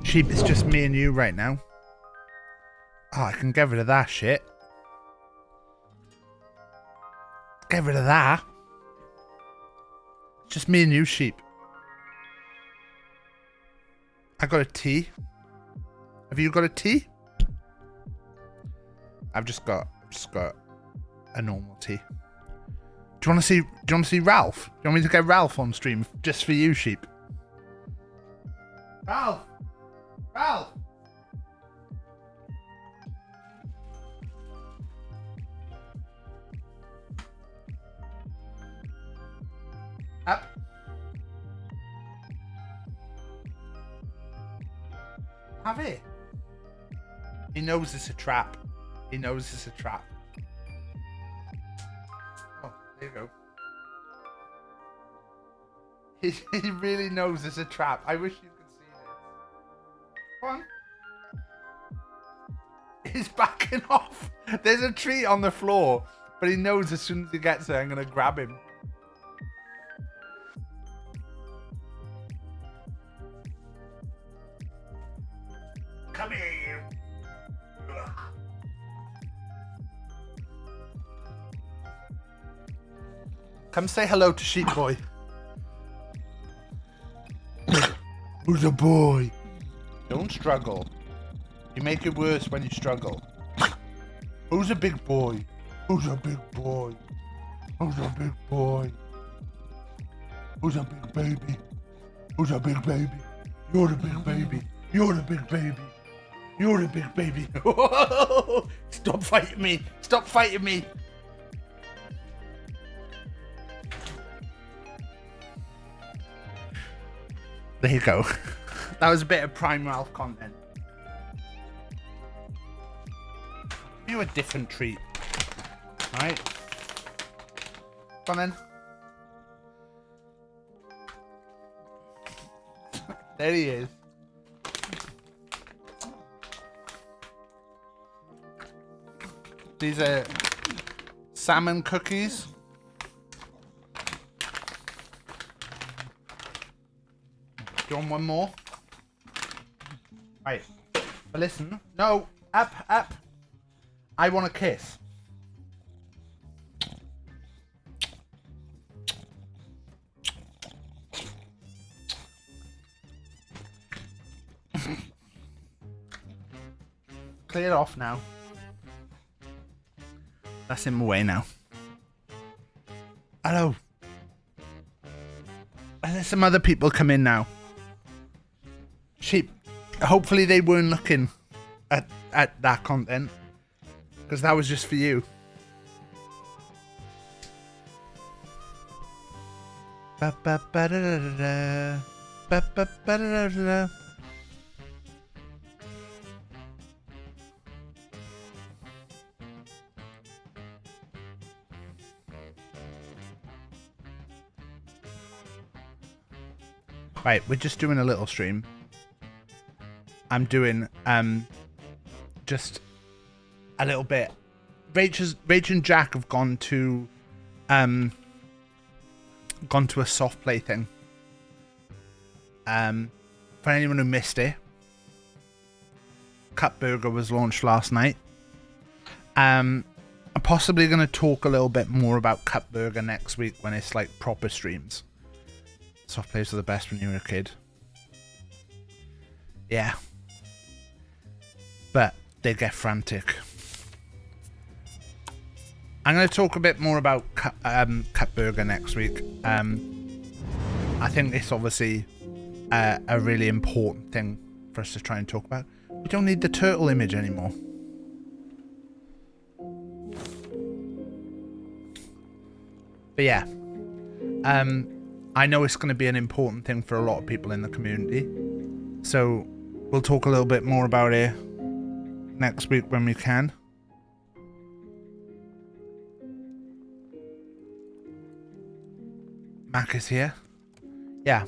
Sheep, it's just me and you right now. Oh, I can get rid of that shit. Get rid of that. Just me and you, sheep. I got a tea. Have you got a tea? I've just got a normal tea. Do you want to see Ralph? Do you want me to get Ralph on stream just for you, sheep? Ralph! Ralph! Up. Have it. He knows it's a trap. He knows it's a trap. Oh, there you go. He really knows it's a trap. I wish you could see this. Come on. He's backing off. There's a treat on the floor, but he knows as soon as he gets there, I'm going to grab him. Come here, you. Come say hello to Sheep Boy. Who's a boy? Don't struggle. You make it worse when you struggle. Who's a big boy? Who's a big boy? Who's a big boy? Who's a big baby? Who's a big baby? You're the big baby. You're the big baby. You're the big baby. Stop fighting me. Stop fighting me. There you go. That was a bit of Prime Ralph content. Give you a different treat. Alright. Come on then. There he is. These are salmon cookies. Do you want one more? Right. But listen. No. Up, up. I want a kiss. Clear it off now. That's him away now. Hello. There's some other people come in now. Sheep. Hopefully they weren't looking at that content. Because that was just for you. Ba ba ba da da da da. Ba ba ba da da da. Right, we're just doing a little stream. I'm doing just a little bit. Rach and Jack have gone to a soft play thing. For anyone who missed it, Cut Burger was launched last night. I'm possibly going to talk a little bit more about Cut Burger next week when it's like proper streams. Soft plays are the best when you were a kid. Yeah. But they get frantic. I'm going to talk a bit more about Cut Burger next week. I think it's obviously a really important thing for us to try and talk about. We don't need the turtle image anymore. But yeah. I know it's going to be an important thing for a lot of people in the community. So we'll talk a little bit more about it next week when we can. Mac is here. Yeah.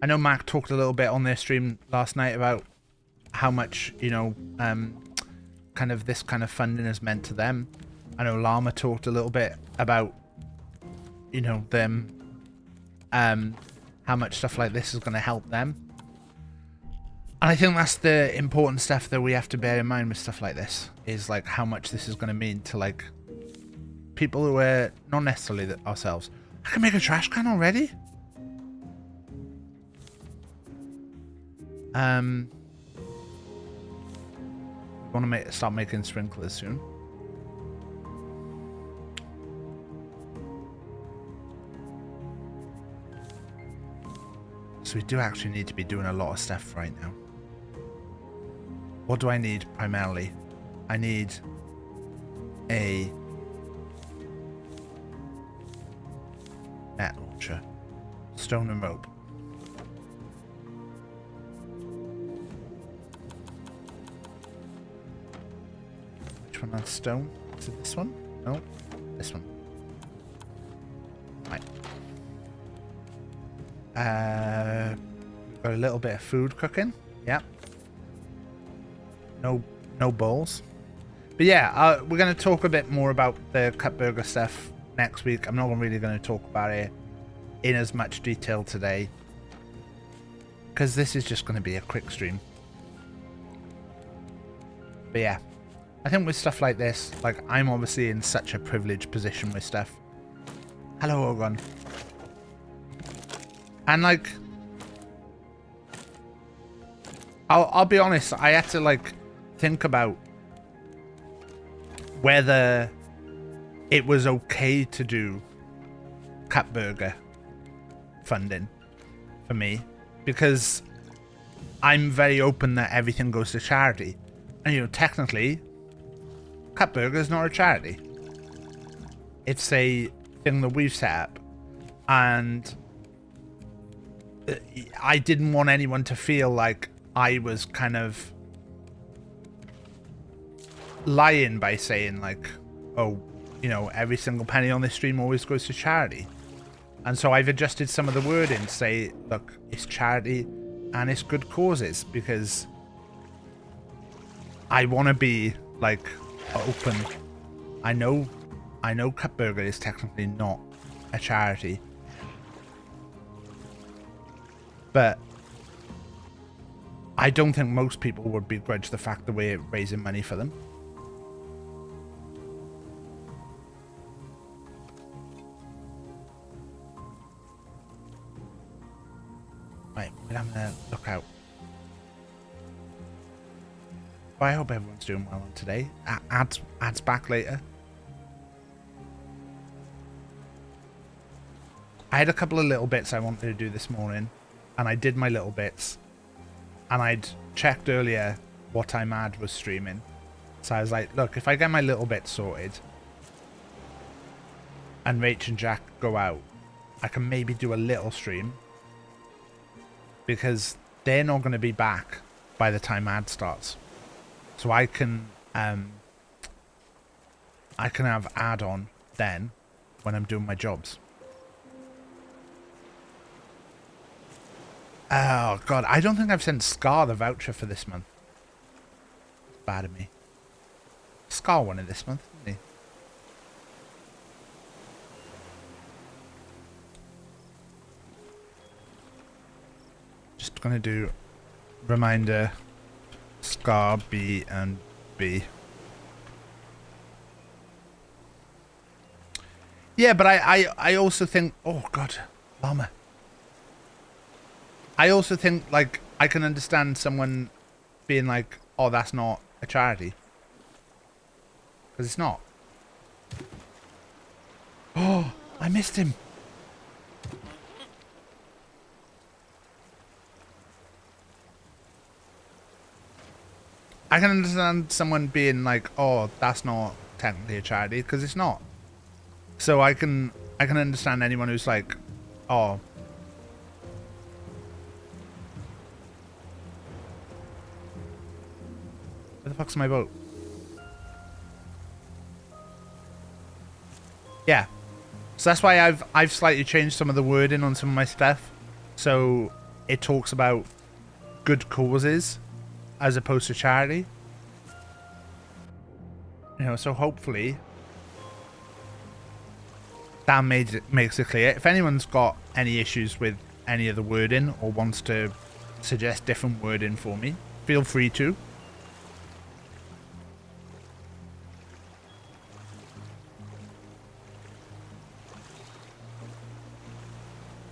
I know Mac talked a little bit on their stream last night about how much, you know, kind of this kind of funding has meant to them. I know Llama talked a little bit about, you know, them, how much stuff like this is going to help them. And I think that's the important stuff that we have to bear in mind with stuff like this, is like how much this is going to mean to like people who are not necessarily ourselves. I can make a trash can already? Want to start making sprinklers soon. So we do actually need to be doing a lot of stuff right now. What do I need primarily? I need a net launcher, stone and rope. Which one has stone? Is it this one? No, this one. Right. Got a little bit of food cooking. Yeah. No bowls. But yeah, we're going to talk a bit more about the cut burger stuff next week. I'm not really going to talk about it in as much detail today, because this is just going to be a quick stream. But yeah, I think with stuff like this, like, I'm obviously in such a privileged position with stuff. Hello, Ogon. And like, I'll be honest, I had to like think about whether it was okay to do cut burger funding for me, because I'm very open that everything goes to charity, and you know, technically cut burger is not a charity. It's a thing that we've set up, and I didn't want anyone to feel like I was kind of lying by saying like, oh, you know, every single penny on this stream always goes to charity. And so I've adjusted some of the wording to say, look, it's charity and it's good causes, because I want to be like open. I know cut burger is technically not a charity, but I don't think most people would begrudge the fact that we're raising money for them. Right, we're having a look out. But I hope everyone's doing well on today. Ads back later. I had a couple of little bits I wanted to do this morning, and I did my little bits. And I'd checked earlier what time Ad was streaming. So I was like, look, if I get my little bit sorted and Rach and Jack go out, I can maybe do a little stream, because they're not going to be back by the time Ad starts. So I can have Ad on then when I'm doing my jobs. Oh, God. I don't think I've sent Scar the voucher for this month. It's bad of me. Scar wanted this month, didn't he? Just going to do reminder, Scar, B, and B. Yeah, but I also think... Oh, God. Llama. I also think, like, I can understand someone being like, oh, that's not a charity. Because it's not. Oh, I missed him. I can understand someone being like, oh, that's not technically a charity, because it's not. So I can understand anyone who's like, oh, where the fuck's my boat? Yeah. So that's why I've slightly changed some of the wording on some of my stuff. So it talks about good causes as opposed to charity. You know, so hopefully that makes it clear. If anyone's got any issues with any of the wording or wants to suggest different wording for me, feel free to.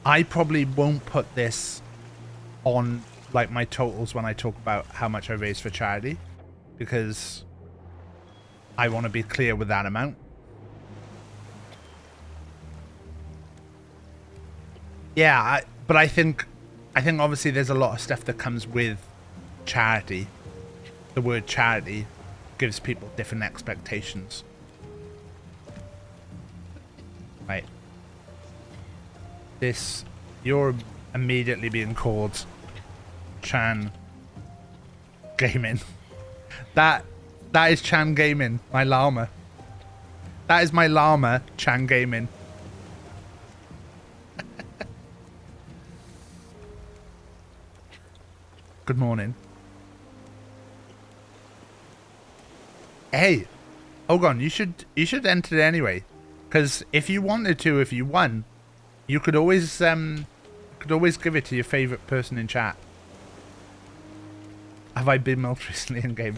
I probably won't put this on like my totals when I talk about how much I raised for charity, because I want to be clear with that amount. Yeah, but I think obviously there's a lot of stuff that comes with charity. The word charity gives people different expectations. Right. This, you're immediately being called Chan Gaming. That is Chan Gaming, my llama. That is my llama, Chan Gaming. Good morning. Hey, hold on, you should enter it anyway, because if you wanted to, if you won, you could always give it to your favorite person in chat. Have I been milked recently in game?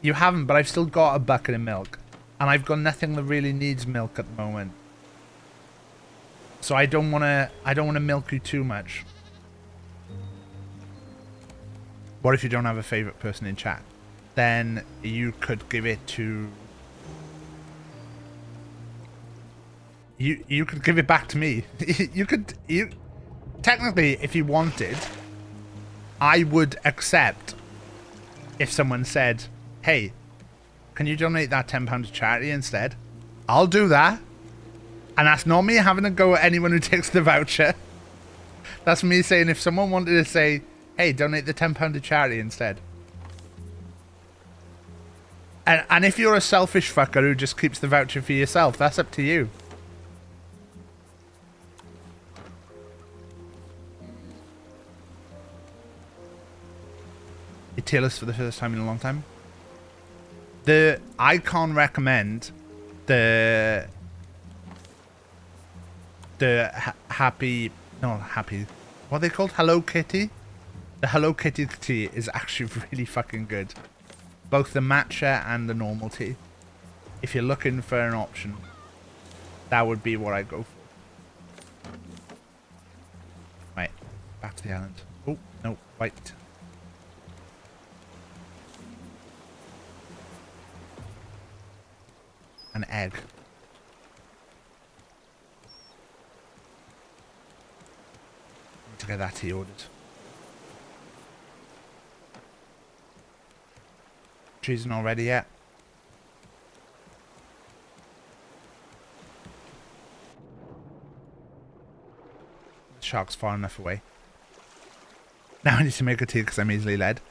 You haven't, but I've still got a bucket of milk, and I've got nothing that really needs milk at the moment. So I don't wanna milk you too much. What if you don't have a favorite person in chat? Then you could give it to... You could give it back to me. Technically, if you wanted, I would accept if someone said, hey, can you donate that £10 to charity instead? I'll do that. And that's not me having a go at anyone who takes the voucher. That's me saying if someone wanted to say, hey, donate the £10 to charity instead. And if you're a selfish fucker who just keeps the voucher for yourself, that's up to you. You tailors for the first time in a long time. I can't recommend the happy, what are they called? Hello Kitty? The Hello Kitty tea is actually really fucking good. Both the matcha and the normal tea. If you're looking for an option, that would be what I go for. Right, back to the island. Oh, no, wait. An egg. Need to get that tea ordered. She's not ready yet. The shark's far enough away. Now I need to make a tea because I'm easily led.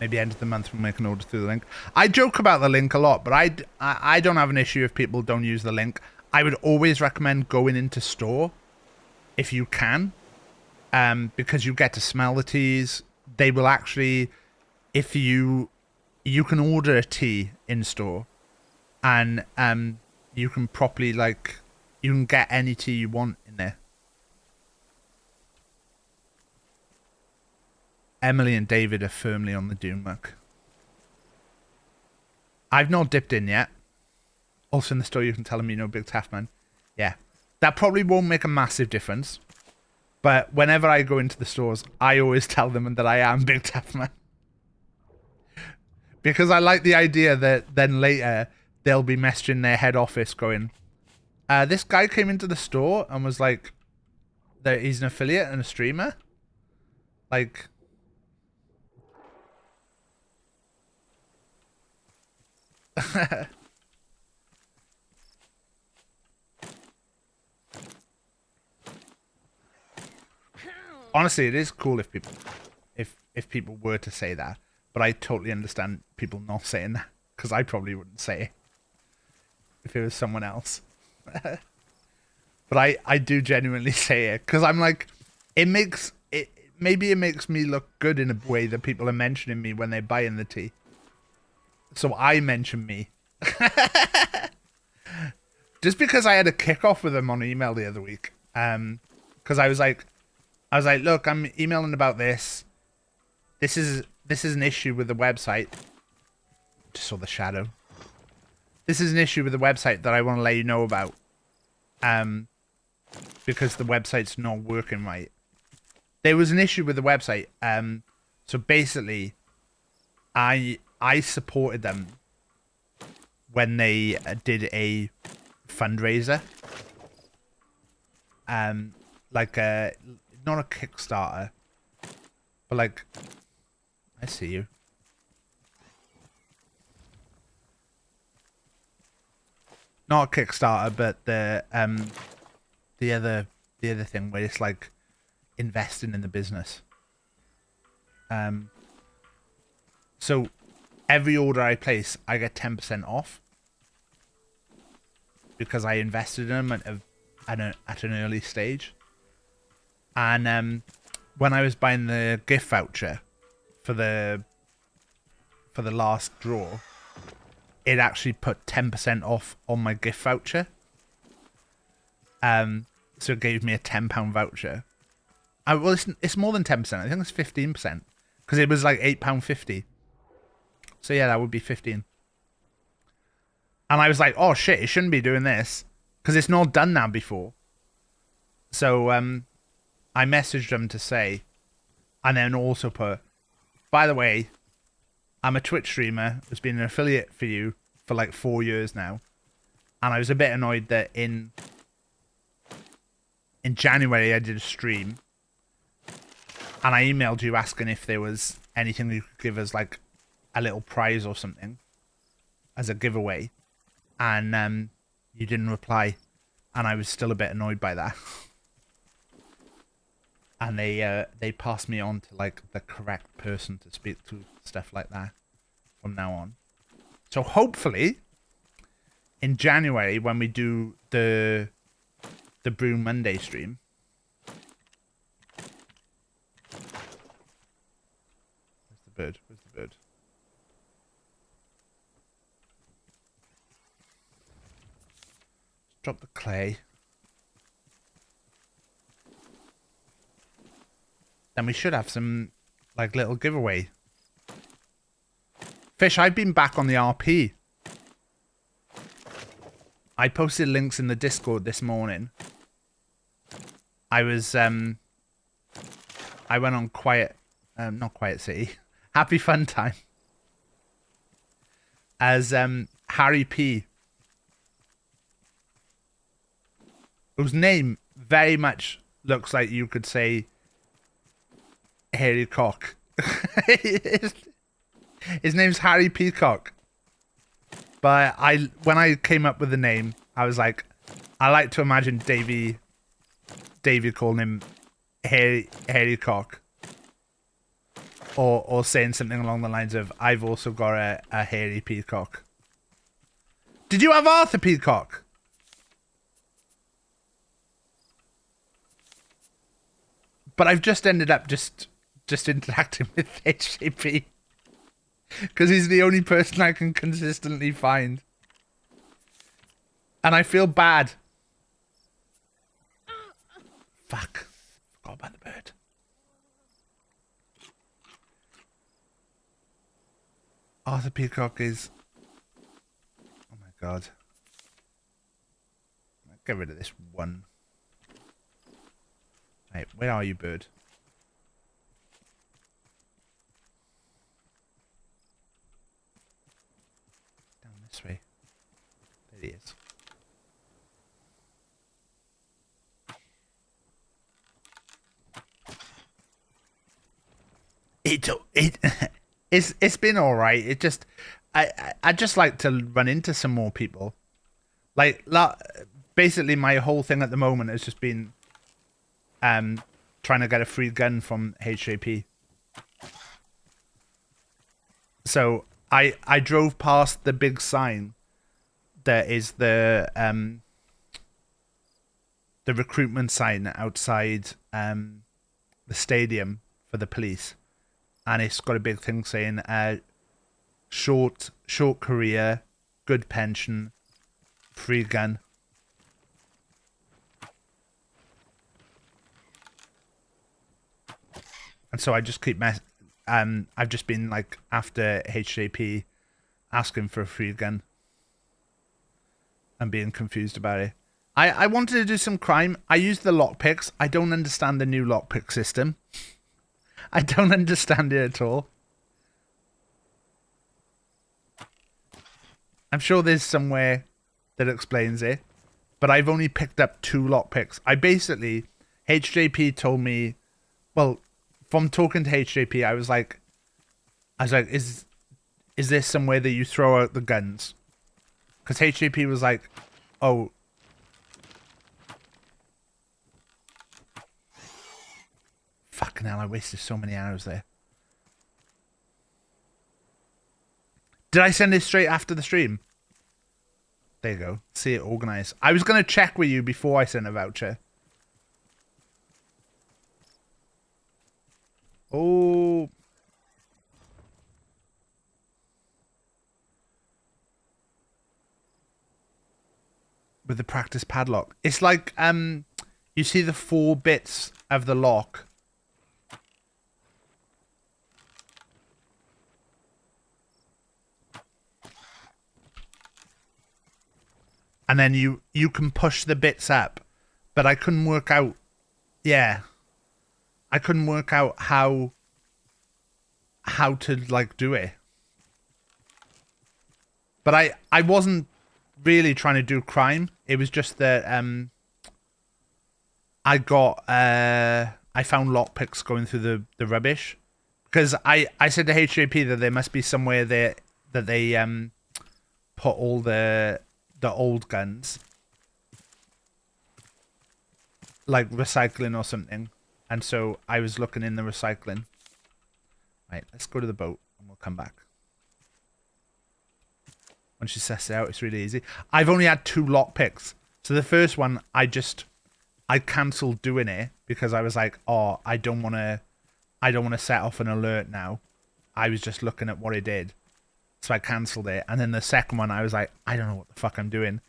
Maybe end of the month we'll make an order through the link. I joke about the link a lot, but I don't have an issue if people don't use the link. I would always recommend going into store if you can, because you get to smell the teas. They will actually, if you can order a tea in store, and you can properly, like, you can get any tea you want in there. Emily and David are firmly on the Doom muck. I've not dipped in yet. Also in the store you can tell them you know BigTaffMan. Yeah. That probably won't make a massive difference. But whenever I go into the stores, I always tell them that I am BigTaffMan. Because I like the idea that then later they'll be messaging their head office going, this guy came into the store and was like, that he's an affiliate and a streamer. Like... Honestly, it is cool if people were to say that, but I totally understand people not saying that, because I probably wouldn't say it if it was someone else. But I do genuinely say it, because I'm like, maybe it makes me look good in a way that people are mentioning me when they're buying the tea. So I mention me. Just because I had a kickoff with them on email the other week. Because I was like, I was like, look, I'm emailing about this. This is an issue with the website. Just saw the shadow. This is an issue with the website that I want to let you know about. Because the website's not working right. There was an issue with the website. So basically, I supported them when they did a fundraiser. Like a, not a Kickstarter, but like, I see you. Not a Kickstarter, but the other thing where it's like investing in the business. So every order I place, I get 10% off because I invested in them at an early stage. And when I was buying the gift voucher for the last draw, it actually put 10% off on my gift voucher. So it gave me a £10 voucher. Well, it's more than 10%. I think it's 15% because it was like £8.50. So yeah, that would be 15. And I was like, oh shit, it shouldn't be doing this because it's not done that before. So I messaged them to say, and then also put, by the way, I'm a Twitch streamer who's been an affiliate for you for like 4 years now. And I was a bit annoyed that in January I did a stream. And I emailed you asking if there was anything you could give us, like a little prize or something as a giveaway. And you didn't reply. And I was still a bit annoyed by that. And they passed me on to like the correct person to speak to, stuff like that from now on. So hopefully in January when we do the Brew Monday stream, where's the bird? Where's the bird? Drop the clay. Then we should have some, like, little giveaway. Fish, I've been back on the RP. I posted links in the Discord this morning. I was, I went on not Quiet City. Happy Fun Time. As, Harry P. Whose name very much looks like you could say Hairy Cock. His name's Harry Peacock. But when I came up with the name, I was like, I like to imagine Davey calling him Hairy Cock. Or saying something along the lines of, I've also got a hairy peacock. Did you have Arthur Peacock? But I've just ended up just interacting with HJP. Because he's the only person I can consistently find. And I feel bad. Fuck. Forgot about the bird. Arthur Peacock is... Oh my god. Get rid of this one. Right, where are you, bird? Down this way. There he is. It's been all right. It just I just like to run into some more people. Like basically my whole thing at the moment has just been trying to get a free gun from HJP. So I drove past the big sign that is the recruitment sign outside the stadium for the police, and it's got a big thing saying short career, good pension, free gun. And so I just keep I've just been like after HJP asking for a free gun and being confused about it. I wanted to do some crime. I used the lockpicks. I don't understand the new lockpick system. I don't understand it at all. I'm sure there's somewhere that explains it, but I've only picked up 2 lockpicks. I basically, HJP told me, well, from talking to HJP, I was like, is there somewhere that you throw out the guns? Because HJP was like, oh, fucking hell, I wasted so many hours there. Did I send it straight after the stream? There you go. See it organized. I was going to check with you before I sent a voucher. Oh. With the practice padlock. It's like, you see the 4 bits of the lock. And then you can push the bits up, but I couldn't work out. Yeah, I couldn't work out how to like do it. But I wasn't really trying to do crime. It was just that I found lockpicks going through the rubbish, because I said to HJP that there must be somewhere there that they put all the old guns, like recycling or something, and so I was looking in the recycling. Right, let's go to the boat and we'll come back. Once you suss it out, it's really easy. I've only had 2 lockpicks, so the first one I cancelled doing it because I was like, oh, I don't want to set off an alert now. I was just looking at what it did. So I cancelled it. And then the second one, I was like, I don't know what the fuck I'm doing.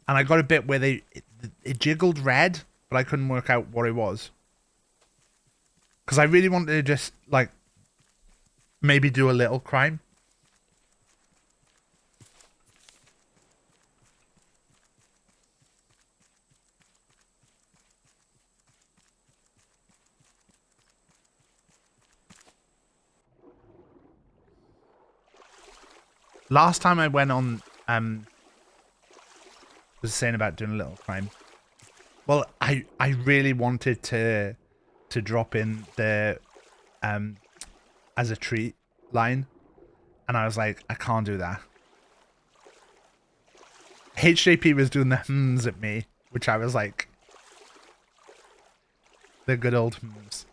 And I got a bit where it jiggled red, but I couldn't work out what it was. Because I really wanted to just, like, maybe do a little crime. Last time I went on, was saying about doing a little crime. Well, I really wanted to drop in the as a treat line, and I was like, I can't do that. HJP was doing the hms at me, which I was like, the good old hms.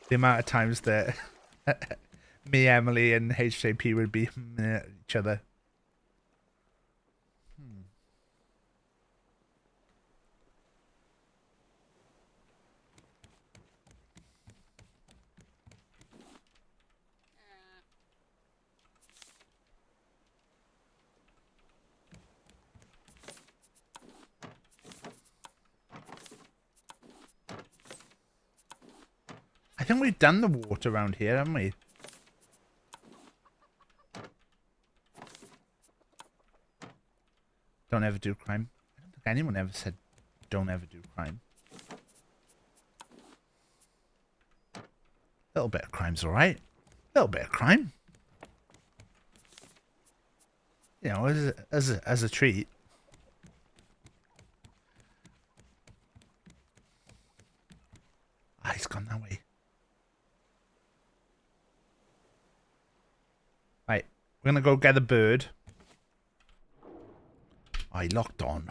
The amount of times that me, Emily, and HJP would be at each other. I think we've done the water around here, haven't we? Don't ever do crime. I don't think anyone ever said don't ever do crime. A little bit of crime's alright. A little bit of crime. You know, as a treat. Ah, he's gone that way. Right, we're gonna go get a bird. I locked on.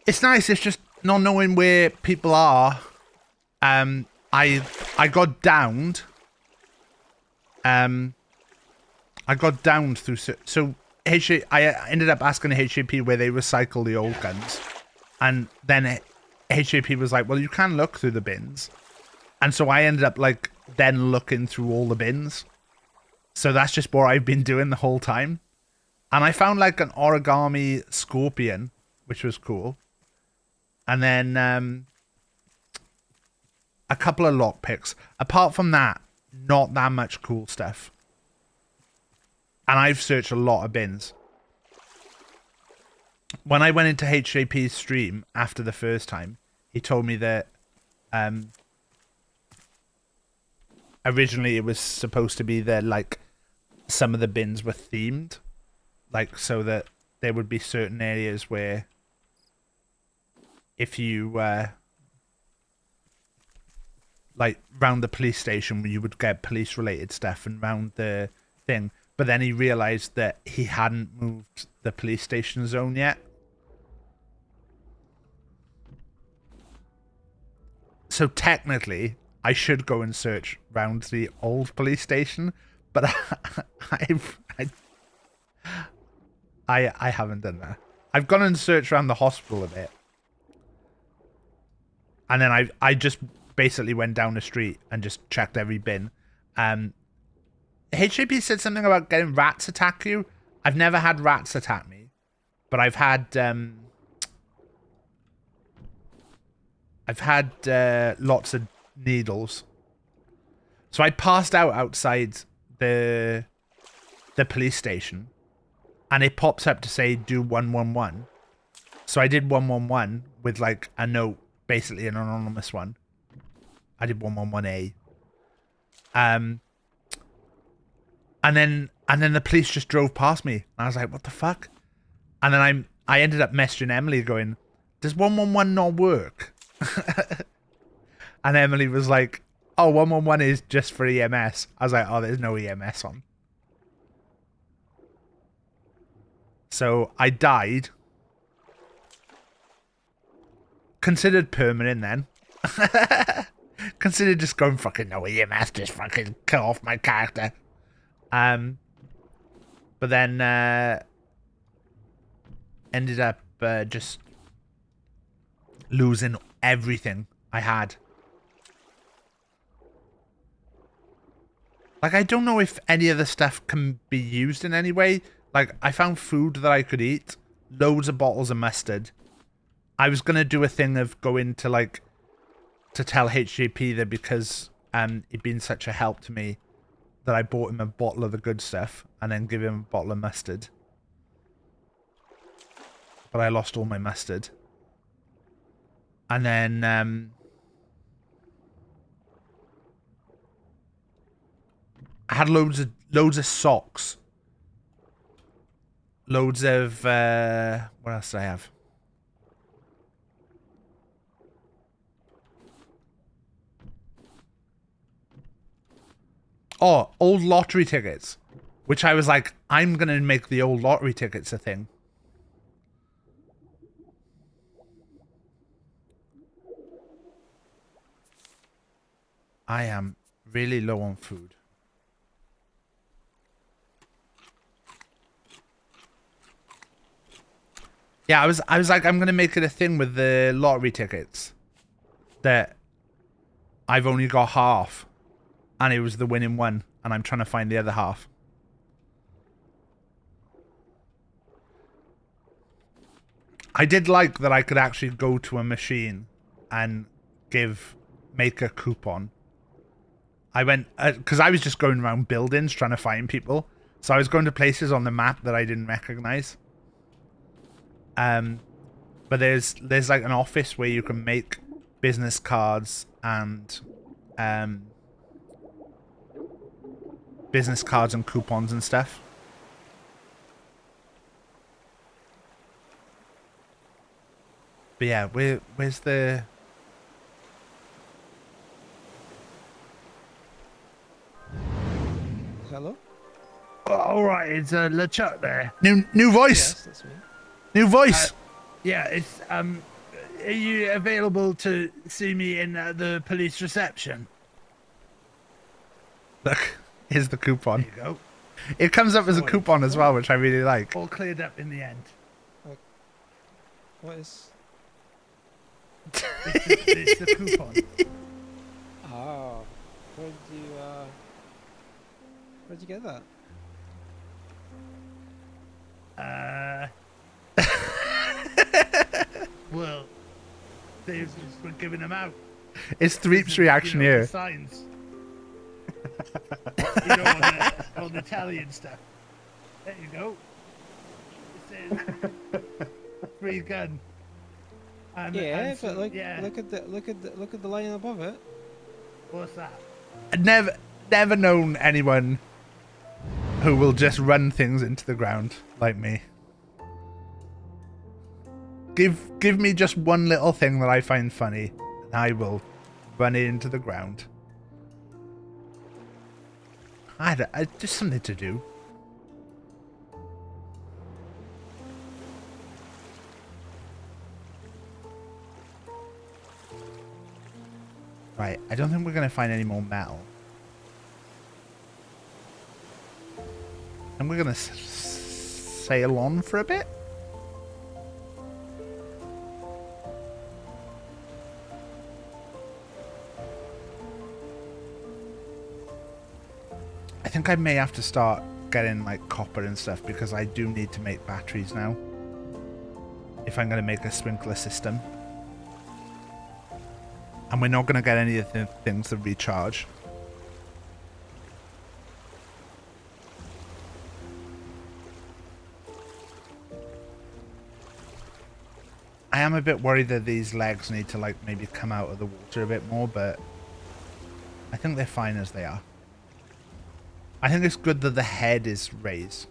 It's nice. It's just not knowing where people are. I got downed. I got downed through so I ended up asking HAP where they recycle the old guns, and then HAP was like, "Well, you can look through the bins," and so I ended up like then looking through all the bins. So that's just what I've been doing the whole time. And I found like an origami scorpion, which was cool. And then a couple of lockpicks. Apart from that, not that much cool stuff. And I've searched a lot of bins. When I went into HJP's stream after the first time, he told me that originally it was supposed to be that like some of the bins were themed, like so that there would be certain areas where if you like round the police station you would get police related stuff, and round the thing. But then he realized that he hadn't moved the police station zone yet. So technically, I should go and search round the old police station, but I haven't done that. I've gone and searched around the hospital a bit. And then I just basically went down the street and just checked every bin. HJP said something about getting rats attack you. I've never had rats attack me, but I've had lots of needles. So I passed out outside the police station, and it pops up to say do 111. So I did 111 with like a note, basically an anonymous one. I did 111A. And then the police just drove past me. And I was like, what the fuck? And then I ended up messaging Emily going, does 111 not work? And Emily was like, oh, 111 is just for EMS. I was like, oh, there's no EMS on. So I died. Considered permanent then. Considered just going fucking no EMS, just fucking kill off my character. But then ended up just losing everything I had. Like, I don't know if any of the stuff can be used in any way. Like, I found food that I could eat. Loads of bottles of mustard. I was going to do a thing of going to, like, to tell HJP that because he'd been such a help to me that I bought him a bottle of the good stuff and then give him a bottle of mustard. But I lost all my mustard. And then I had loads of socks. Loads of what else did I have? Oh, old lottery tickets. Which I was like, I'm going to make the old lottery tickets a thing. I am really low on food. Yeah, I was like, I'm going to make it a thing with the lottery tickets. That I've only got half. And it was the winning one. And I'm trying to find the other half. I did like that I could actually go to a machine and make a coupon. I went, because I was just going around buildings trying to find people. So I was going to places on the map that I didn't recognize. But there's like an office where you can make business cards and coupons and stuff. But yeah, where's the... Hello? Oh, all right, it's LeChuck there. New voice. Yes, that's me. New voice. Yeah, it's are you available to see me in the police reception? Look, here's the coupon. There you go. It comes up as a coupon as well, which I really like. All cleared up in the end. What is... It's the coupon. Oh. Where'd you get that? Well, They've been giving them out. It's Threep's reaction The here. signs. All the Italian stuff. There you go. It says free gun. Yeah, so, but like, yeah. look at the line above it. What's that? I've never known anyone who will just run things into the ground like me. Give me just one little thing that I find funny, and I will run it into the ground. I just something to do. Right, I don't think we're going to find any more metal. And we're going to sail on for a bit. I think I may have to start getting like copper and stuff because I do need to make batteries now. If I'm going to make a sprinkler system. And we're not going to get any of the things that recharge. I am a bit worried that these legs need to like maybe come out of the water a bit more, but I think they're fine as they are. I think it's good that the head is raised.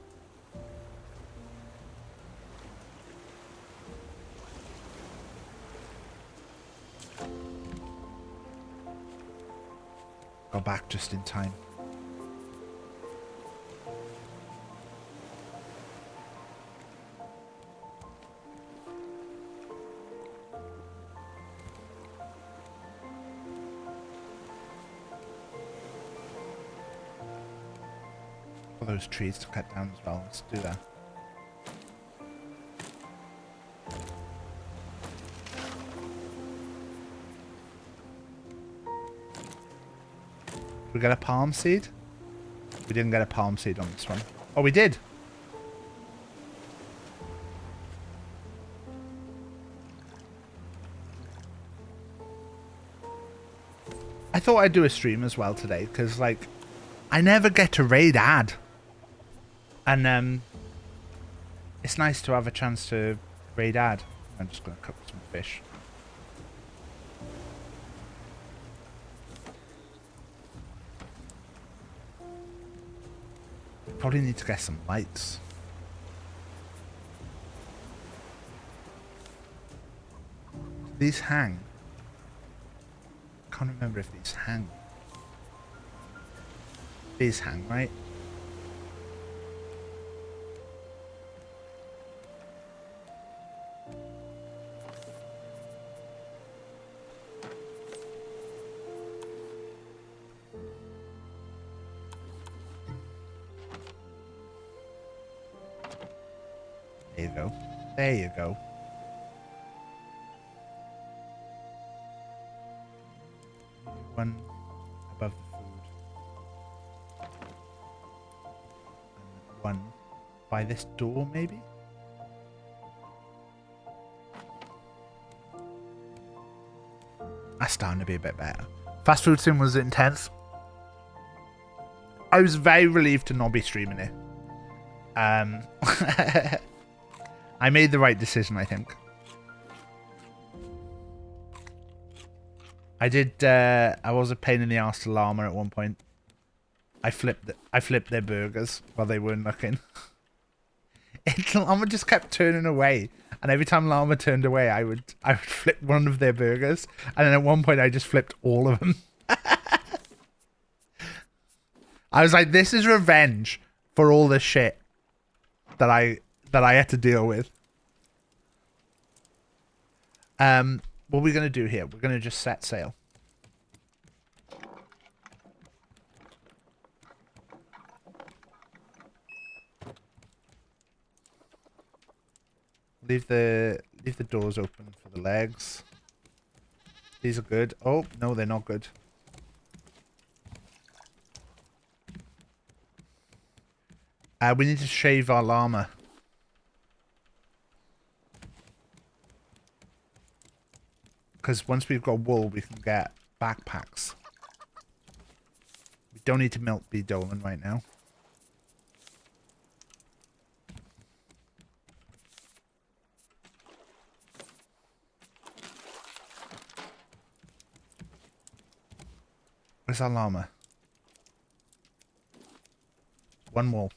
Got back just in time. For those trees to cut down as well. Let's do that. We got a palm seed? We didn't get a palm seed on this one. Oh, we did. I thought I'd do a stream as well today because, like, I never get to raid ad. And, it's nice to have a chance to raid ad. I'm just going to cook some fish. Probably need to get some lights. These hang. Can't remember if these hang. These hang, right? There you go. There you go. One above the food. And one by this door, maybe? That's starting to be a bit better. Fast food sim was intense. I was very relieved to not be streaming it. I made the right decision, I think. I did. I was a pain in the ass to Llama at one point. I flipped their burgers while they weren't looking. Llama just kept turning away, and every time Llama turned away, I would flip one of their burgers, and then at one point I just flipped all of them. I was like, "This is revenge for all the shit that I had to deal with." What are we gonna do here? We're gonna just set sail. Leave the doors open for the legs. These are good. Oh no, they're not good. We need to shave our llama. because once we've got wool, we can get backpacks. We don't need to milk Bee Dolan right now. Where's our llama? One wool.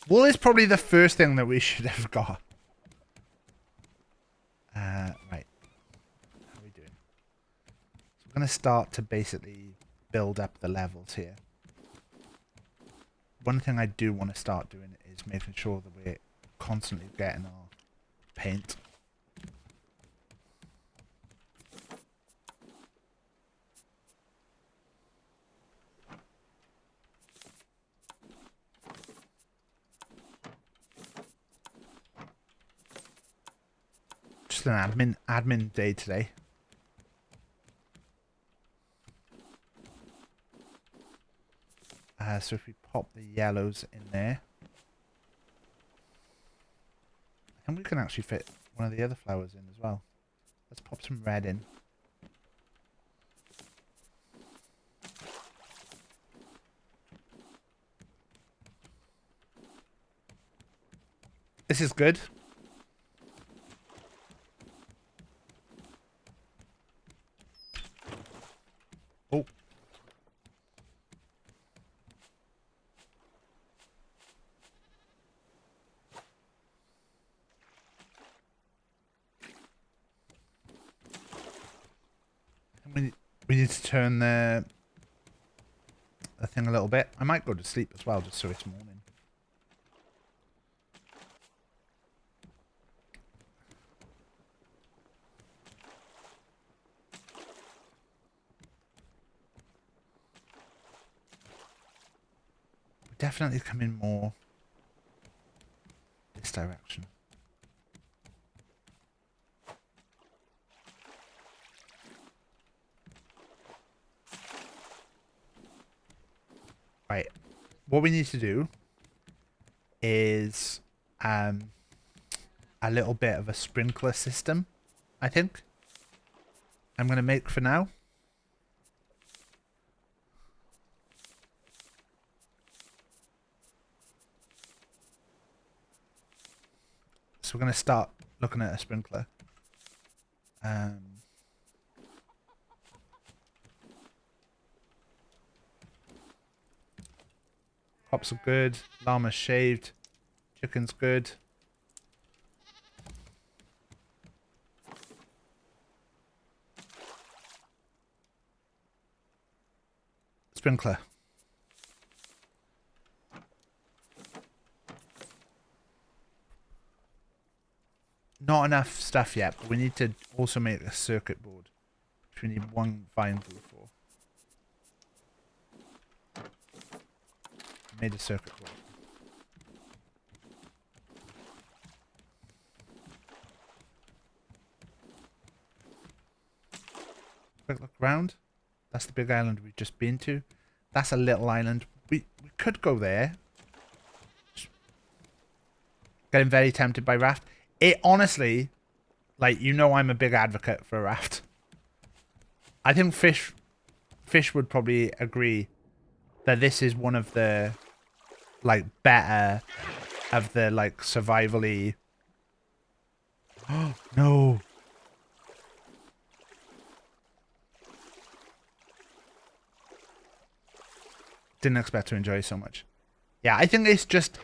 Wool is probably the first thing that we should have got. Right. How are we doing? So we're going to start to basically build up the levels here. One thing I do want to start doing is making sure that we're constantly getting our paint. Just an admin day today. So if we pop the yellows in there, I think we can actually fit one of the other flowers in as well. Let's pop some red in. This is good. Oh. We need to turn the thing a little bit. I might go to sleep as well, just so it's morning. We definitely come in more this direction. Right, what we need to do is a little bit of a sprinkler system, I think. I'm going to make for now. So we're going to start looking at a sprinkler. Hops are good. Llama's shaved. Chicken's good. Sprinkler. Not enough stuff yet, but we need to also make a circuit board, which we need one vine glue for. Made a circuit board. Quick look around. That's the big island we've just been to. That's a little island. We could go there. Getting very tempted by Raft. It honestly, like, you know, I'm a big advocate for Raft. I think Fish would probably agree that this is one of the, like, better of the, like, survival-y. Oh, no. Didn't expect to enjoy so much. Yeah, I think it's just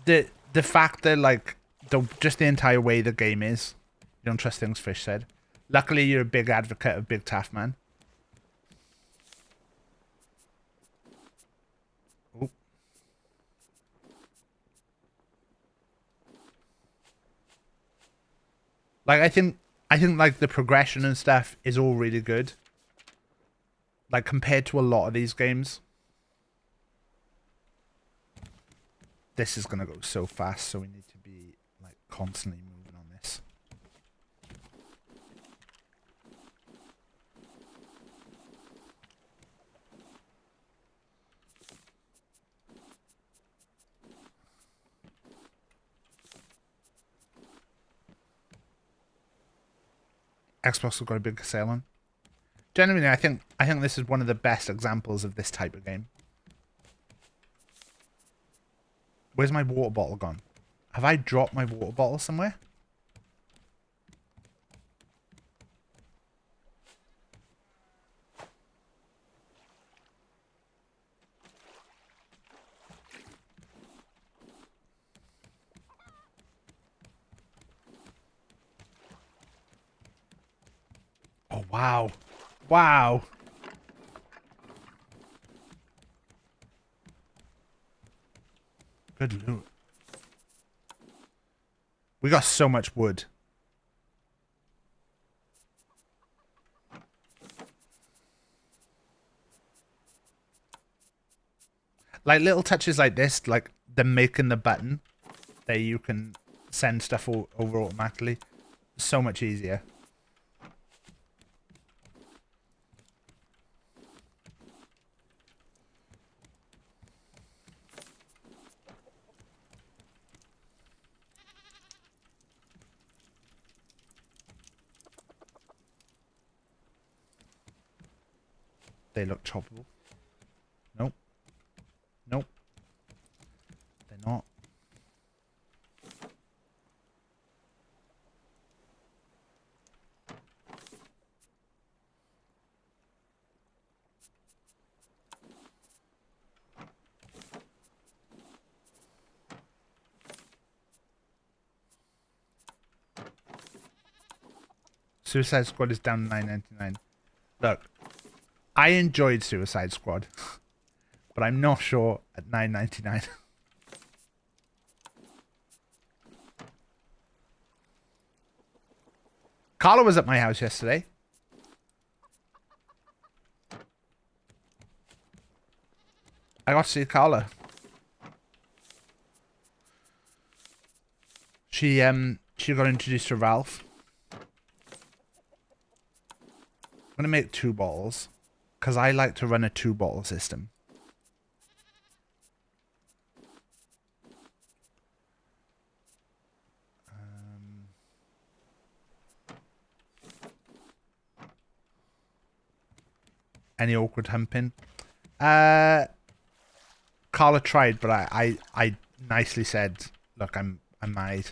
the fact that, like, just the entire way the game is. You don't trust things, Fish said. Luckily, you're a big advocate of BigTaffMan. Oh. Like, I think like the progression and stuff is all really good. Like, compared to a lot of these games. This is gonna go so fast, so we need to be, like, constantly moving on this. Xbox have got a big sale on. Genuinely, I think this is one of the best examples of this type of game. Where's my water bottle gone? Have I dropped my water bottle somewhere? Oh, wow. Wow. Good loot. We got so much wood. Like little touches like this, like them making the button that you can send stuff over automatically. So much easier. They look choppable. Nope. Nope. They're not. Suicide Squad is down to $9.99. Look, I enjoyed Suicide Squad, but I'm not sure at $9.99. Carla was at my house yesterday. I got to see Carla. She got introduced to Ralph. I'm gonna make 2 bottles because I like to run a 2-bottle system. Any awkward humping? Carla tried, but I nicely said, look, I'm married,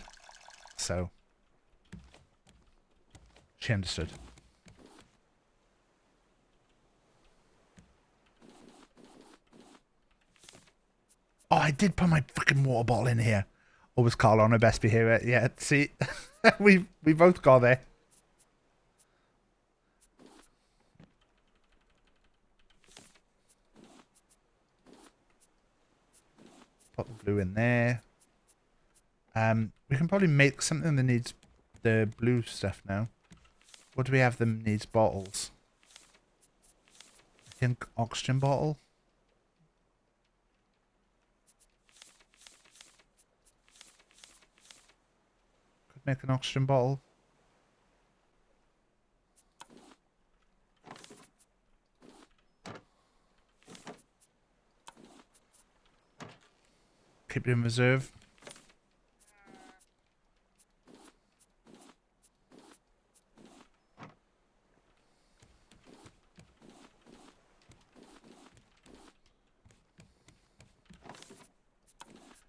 so she understood. Oh, I did put my fucking water bottle in here. Or was Carla on her best behavior? Yeah, see, we both got there. Put the blue in there. We can probably make something that needs the blue stuff now. What do we have that needs bottles? I think oxygen bottle. Could make an oxygen bottle. Keep it in reserve.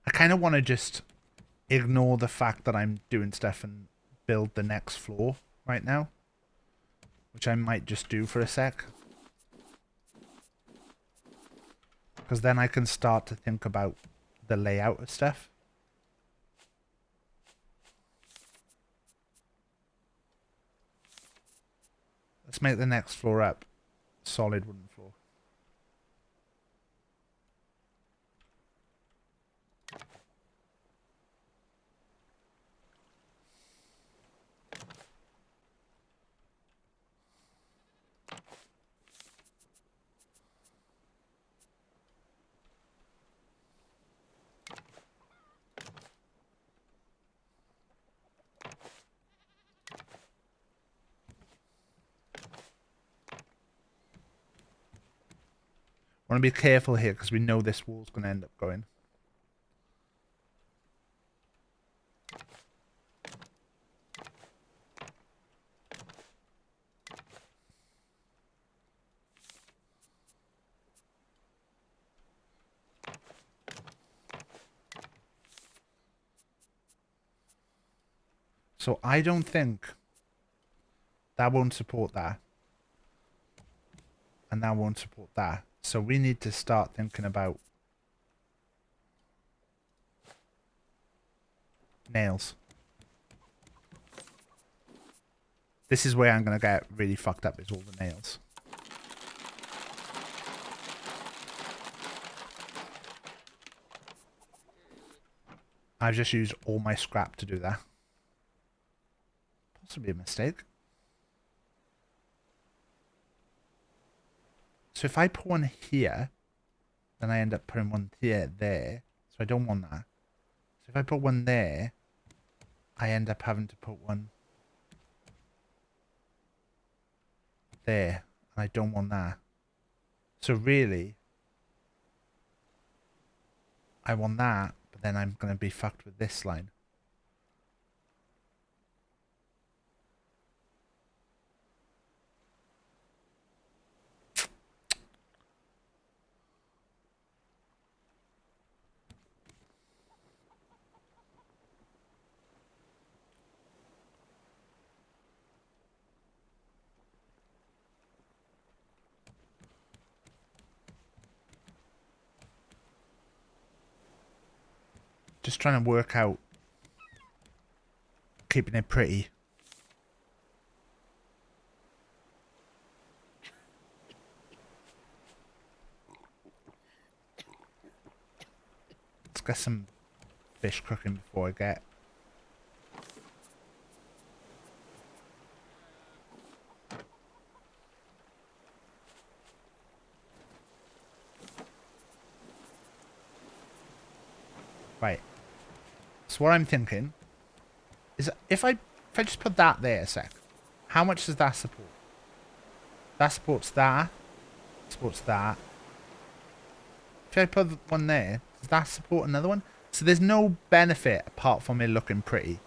I kind of want to just ignore the fact that I'm doing stuff and build the next floor right now, which I might just do for a sec, because then I can start to think about the layout of stuff. Let's make the next floor up solid wooden floor. Want to be careful here because we know this wall's going to end up going. So I don't think that won't support that. And that won't support that. So we need to start thinking about nails. This is where I'm going to get really fucked up, is all the nails. I've just used all my scrap to do that. Possibly a mistake. So if I put one here, then I end up putting one here, there. So I don't want that. So if I put one there, I end up having to put one there. And I don't want that. So really, I want that, but then I'm going to be fucked with this line. Just trying to work out keeping it pretty. Let's get some fish cooking before I get... Right. So what I'm thinking is if I just put that there a sec, how much does that support? That supports that. Supports that. If I put one there, does that support another one? So there's no benefit apart from it looking pretty.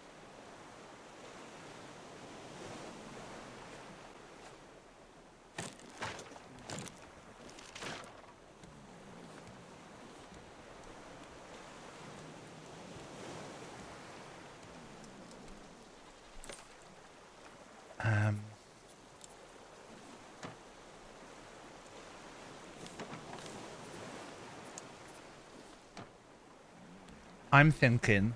I'm thinking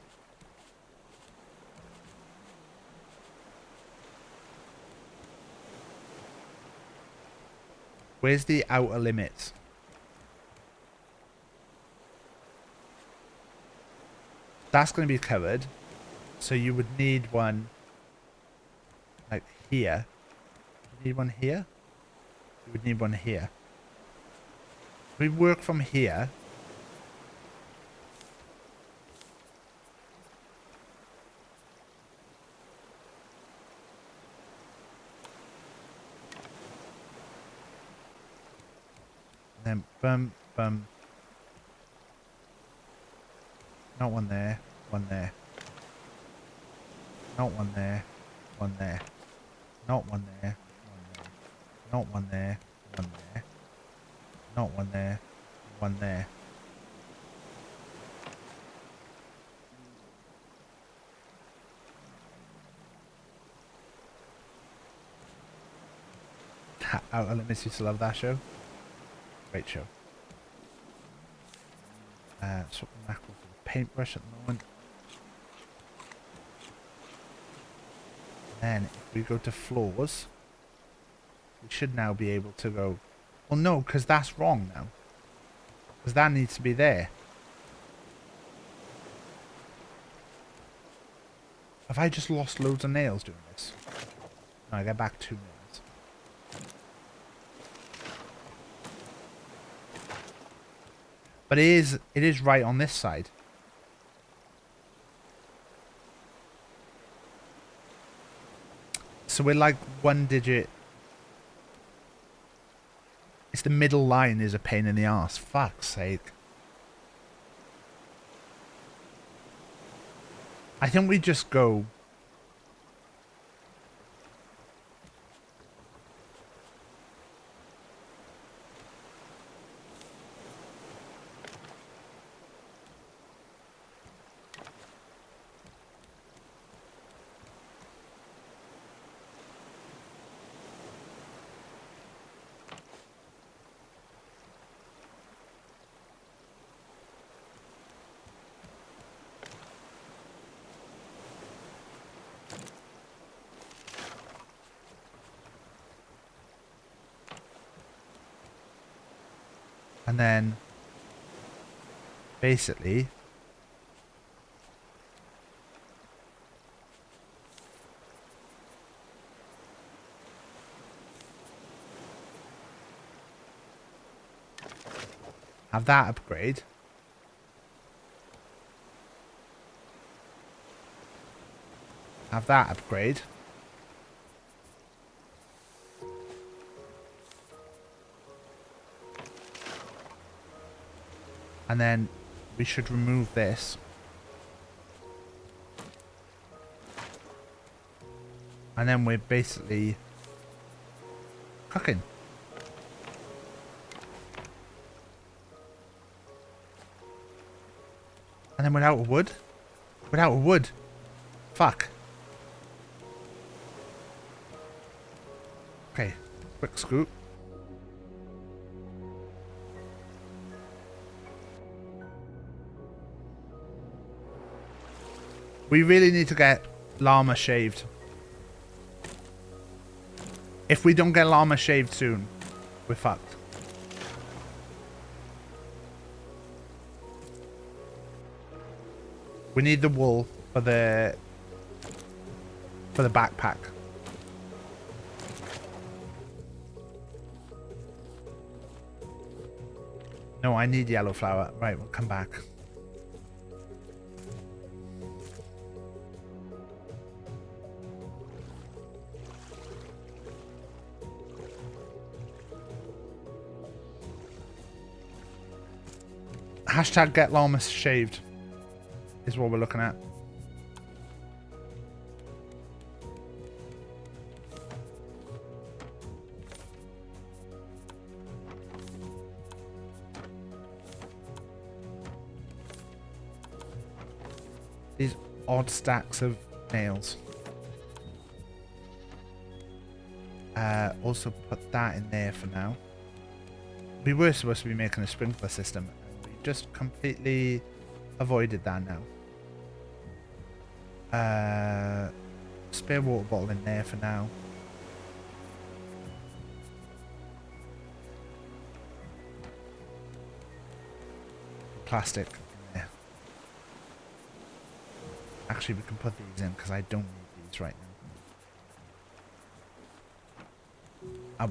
where's the outer limits? That's going to be covered. So you would need one like here. You need one here? You would need one here. We work from here. Then bum bum. Not one there, one there. Not one there, one there. Not one there, one there. Not one there, one there. Not one there, one there. Outer Limits used to love that show. Great show. Swap the macro for the paintbrush at the moment. Then if we go to floors, we should now be able to go... Well, no, because that's wrong now. Because that needs to be there. Have I just lost loads of nails doing this? No, I get back 2 nails. But it is right on this side. So we're like 1 digit. It's the middle line is a pain in the arse. Fuck's sake. I think we just go... And then basically have that upgrade. Have that upgrade. And then we should remove this. And then we're basically cooking. And then we're out of wood. We're out of wood. Fuck. Okay, quick scoop. We really need to get llama shaved. If we don't get llama shaved soon, we're fucked. We need the wool for the backpack. No, I need yellow flour. Right, we'll come back. Hashtag get llama shaved is what we're looking at. These odd stacks of nails. Also put that in there for now. We were supposed to be making a sprinkler system. We just completely avoided that now. Spare water bottle in there for now. Plastic. Yeah. Actually, we can put these in because I don't need these right now.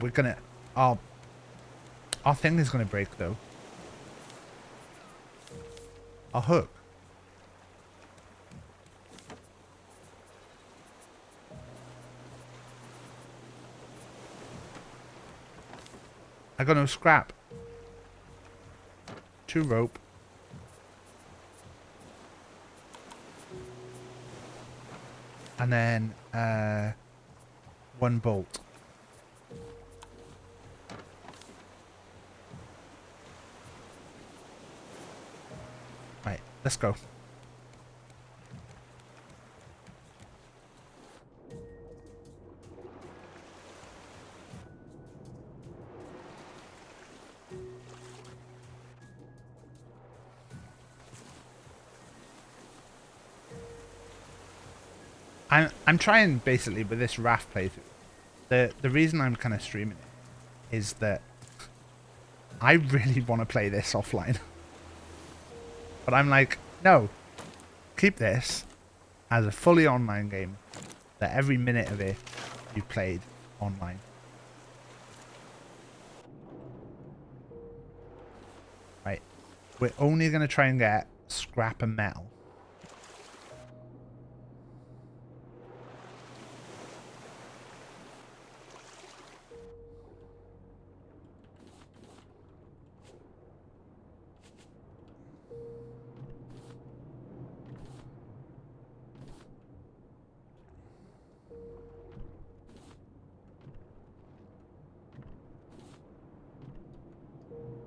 We're gonna... Our thing is gonna break though. Our hook. I got no scrap. 2 rope. And then 1 bolt. Right, let's go. I'm trying basically with this Raft playthrough. The reason I'm kind of streaming it is that I really want to play this offline. But I'm like, no, keep this as a fully online game that every minute of it you played online. Right. We're only going to try and get scrap and metal.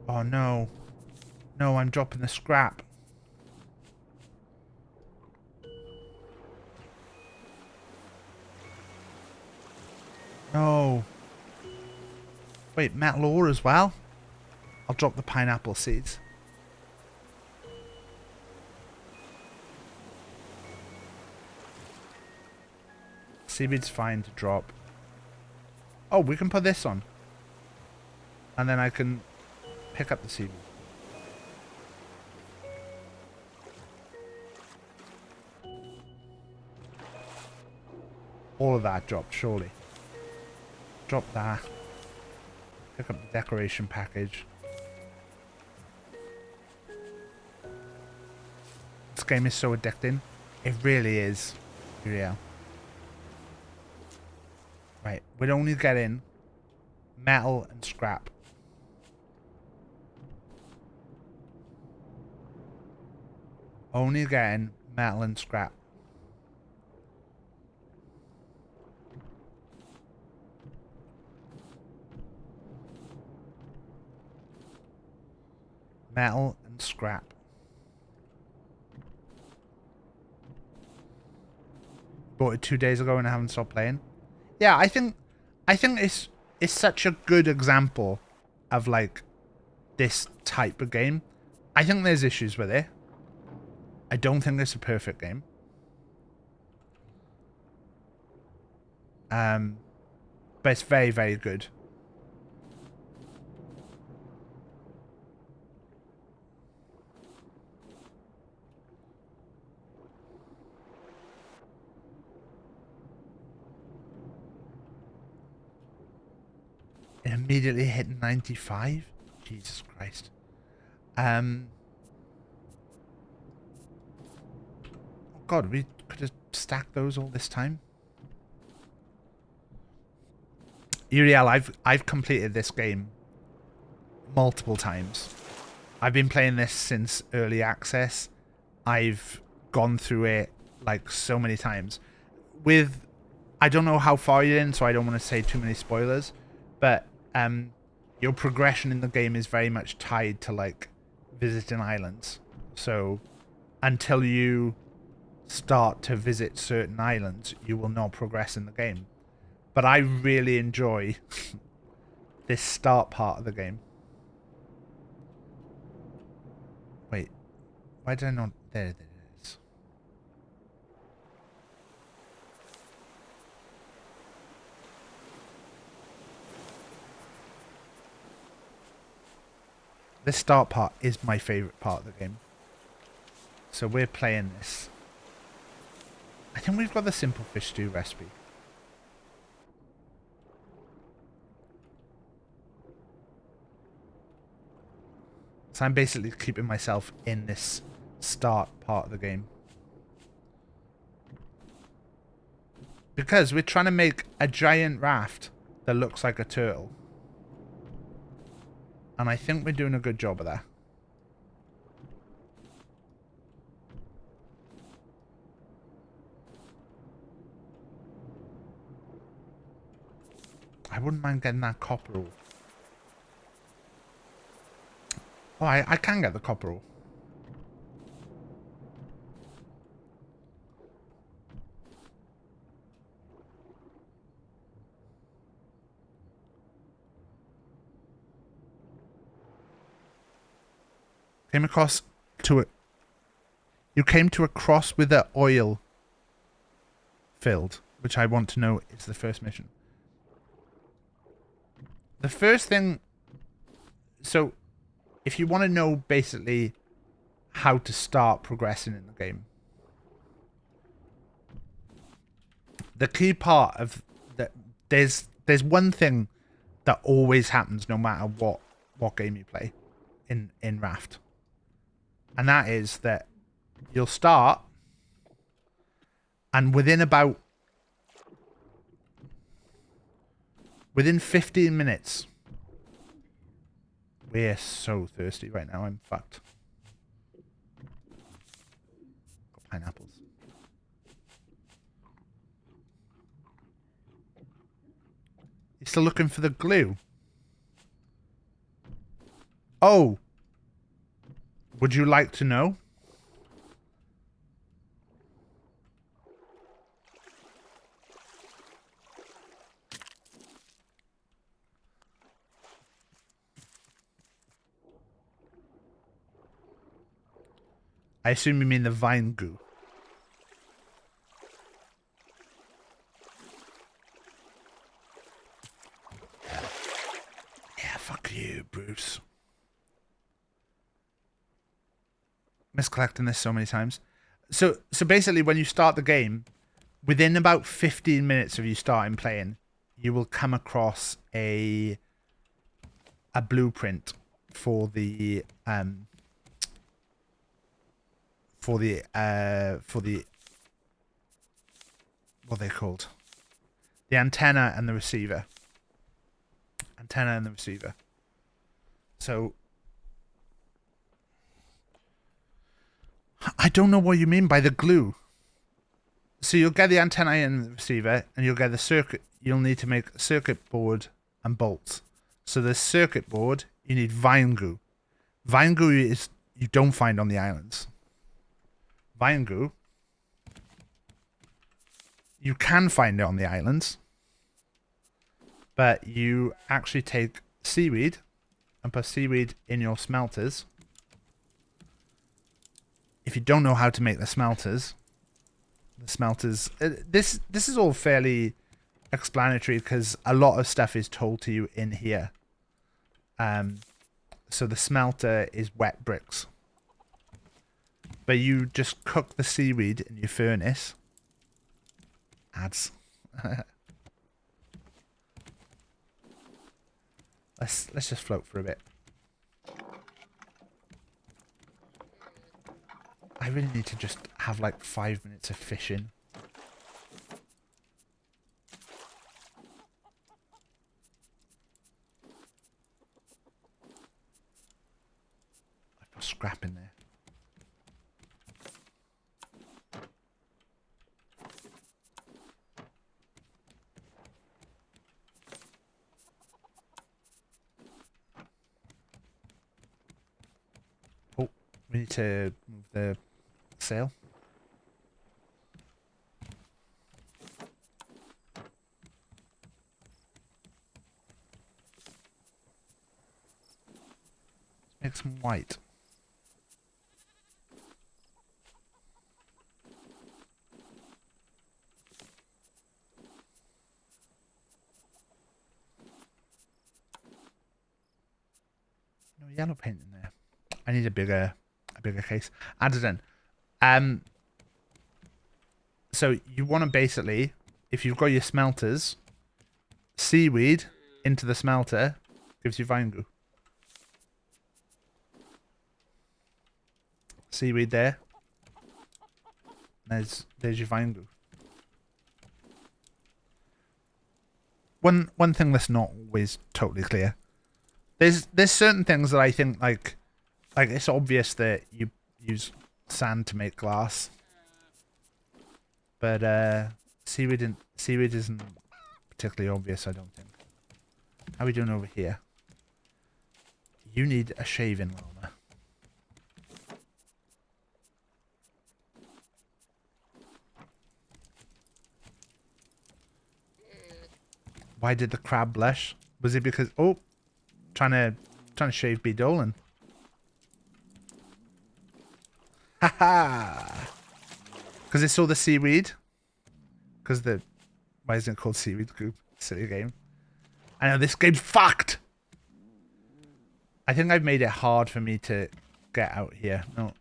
Oh no. No, I'm dropping the scrap. No. Wait, metal ore as well? I'll drop the pineapple seeds. Seaweed's fine to drop. Oh, we can put this on. And then I can pick up the CV. All of that dropped, surely. Drop that. Pick up the decoration package. This game is so addicting. It really is. Yeah. Right, we're only getting metal and scrap. Only getting metal and scrap. Metal and scrap. Bought it 2 days ago and I haven't stopped playing. Yeah, I think it's such a good example of like this type of game. I think there's issues with it. I don't think it's a perfect game. But it's very, very good. It immediately hit 95? Jesus Christ. Oh God, we could have stacked those all this time. Uriel, I've completed this game multiple times. I've been playing this since early access. I've gone through it like so many times. I don't know how far you're in, so I don't want to say too many spoilers, but your progression in the game is very much tied to like visiting islands. So until you start to visit certain islands, you will not progress in the game. But I really enjoy this start part of the game. Wait, why did I not? There it is. This start part is my favorite part of the game. So we're playing this. I think we've got the simple fish stew recipe. So I'm basically keeping myself in this start part of the game. Because we're trying to make a giant raft that looks like a turtle. And I think we're doing a good job of that. I wouldn't mind getting that copper ore. Oh, I can get the copper ore. Came across to it. You came to a cross with the oil filled, which I want to know is the first mission. The first thing... So, if you want to know basically how to start progressing in the game, the key part of that, there's one thing that always happens no matter what game you play in Raft. And that is that you'll start, and within 15 minutes, we're so thirsty right now. I'm fucked. Got pineapples. You're still looking for the glue? Oh. Would you like to know? I assume you mean the vine goo. Yeah, fuck you, Bruce. collecting this so many times. So basically, when you start the game, within about 15 minutes of you starting playing, you will come across a blueprint for the what are they called? The antenna and the receiver. Antenna and the receiver. So I don't know what you mean by the glue. So you'll get the antenna and the receiver, and you'll get the circuit. You'll need to make a circuit board and bolts. So the circuit board, you need vine glue. Vine glue is you don't find on the islands. Vine glue, you can find it on the islands, but you actually take seaweed and put seaweed in your smelters. If you don't know how to make the smelters, this is all fairly explanatory because a lot of stuff is told to you in here. So the smelter is wet bricks, but you just cook the seaweed in your furnace. Ads. Let's just float for a bit. I really need to just have like 5 minutes of fishing. I put scrap in there. Oh, we need to move the sail. Let's make some white. No yellow paint in there. I need a bigger case. Added in. So you want to basically, if you've got your smelters, seaweed into the smelter gives you vine glue. Seaweed there. There's your vine glue. One thing that's not always totally clear. There's certain things that I think like it's obvious that you use sand to make glass. But seaweed isn't particularly obvious, I don't think. How are we doing over here? You need a shaving roller. Why did the crab blush? Was it because trying to shave B. Dolan? Haha! Because it saw the seaweed. Because why isn't it called Seaweed Group? Silly game. I know this game's fucked. I think I've made it hard for me to get out here. No,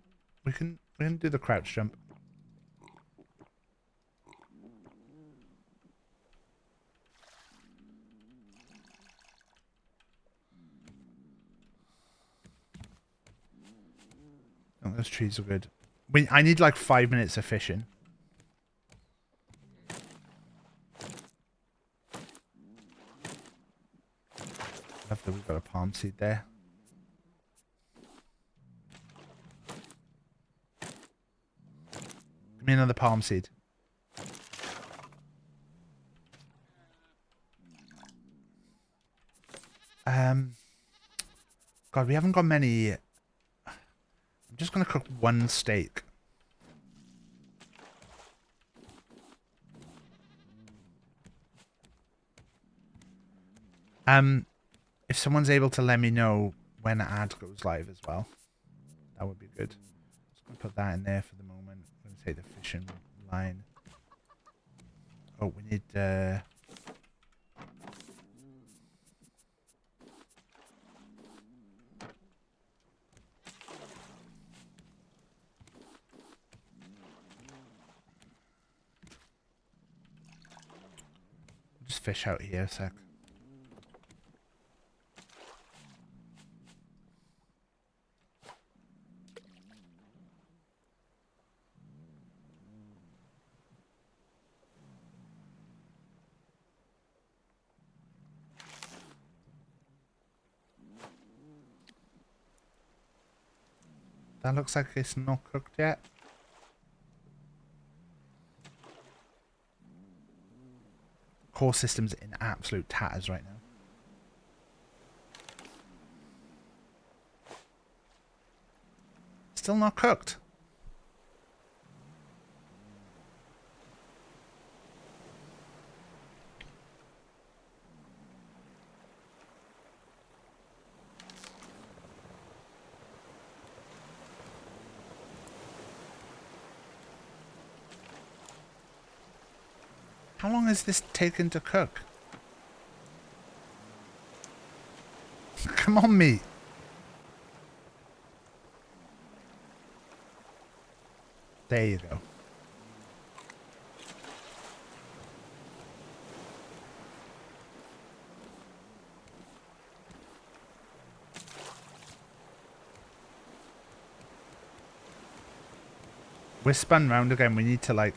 we can do the crouch jump. Oh, those trees are good. I need like 5 minutes of fishing. Love that we've got a palm seed there. Give me another palm seed. God, we haven't got many. I'm just going to cook one steak. If someone's able to let me know when an ad goes live as well, that would be good. Just going to put that in there for the moment. I'm going to take the fishing line. Oh, we need fish out here a sec. That looks like it's not cooked yet. Core system's in absolute tatters right now. Still not cooked. How long has this taken to cook? Come on, meat. There you go. We're spun round again. We need to, like,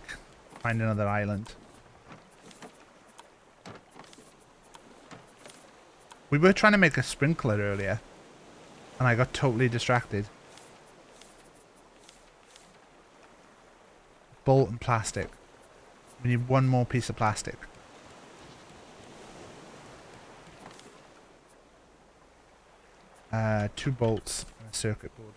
find another island. We were trying to make a sprinkler earlier, and I got totally distracted. Bolt and plastic. We need one more piece of plastic. Two bolts and a circuit board.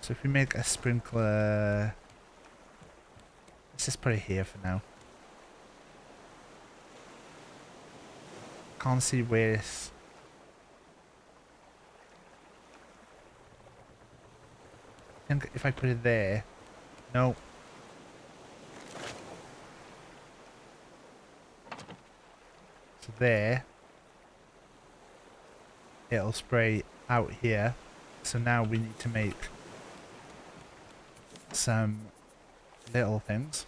So if we make a sprinkler... Let's just put it here for now. Can't see where it's... I think if I put it there... No. So there. It'll spray out here. So now we need to make some little things.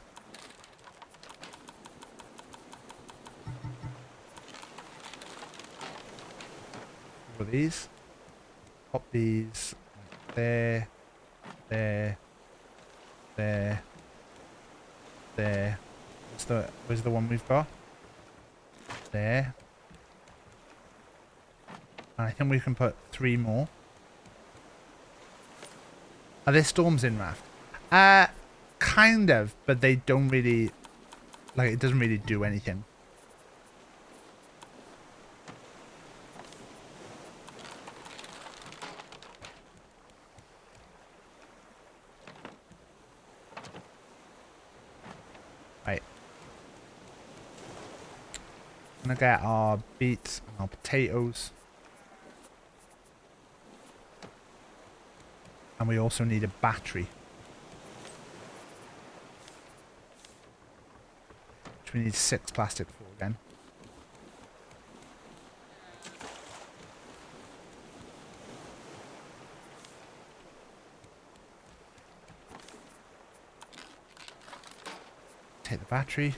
For these. Pop these there. There. There. There. Where's the one we've got? There. And I think we can put 3 more. Are there storms in Raft? Kind of, but they don't really... Like, it doesn't really do anything. Right. I'm gonna get our beets and our potatoes. And we also need a battery. Which we need 6 plastic for again. Take the battery.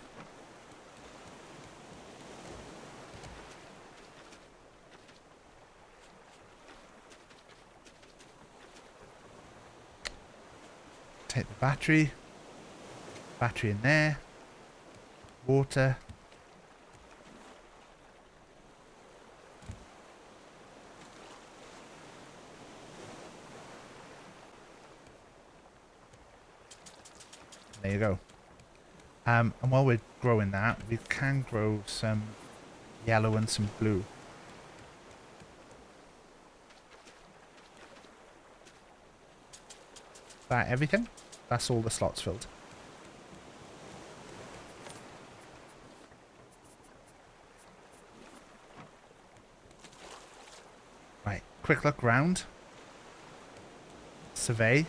Take the battery. Battery in there. Water. There you go. And while we're growing that, we can grow some yellow and some blue. That everything? That's all the slots filled. Right, quick look round. Survey.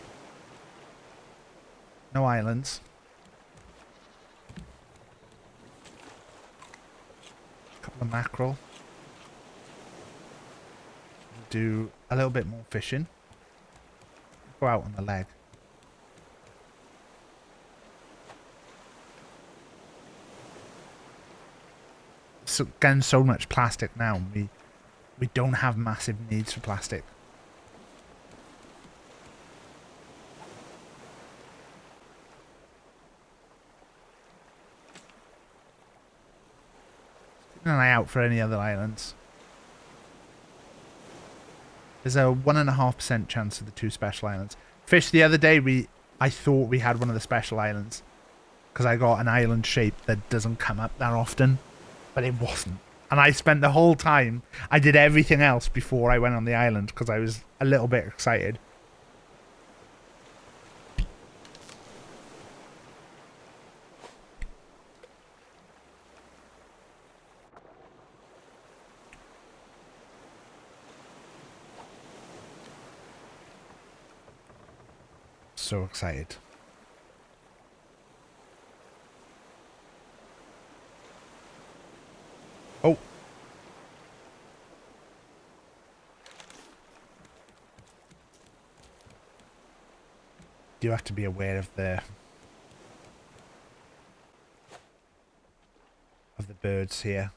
No islands. Couple of mackerel. Do a little bit more fishing. Go out on the leg. getting so much plastic now. We don't have massive needs for plastic. Keep an eye out for any other islands. There's a 1.5% chance of the 2 special islands. Fish, the other day I thought we had one of the special islands. Because I got an island shape that doesn't come up that often. But it wasn't. And I spent the whole time, I did everything else before I went on the island. Because I was a little bit excited. So excited. Oh. You have to be aware of the birds here.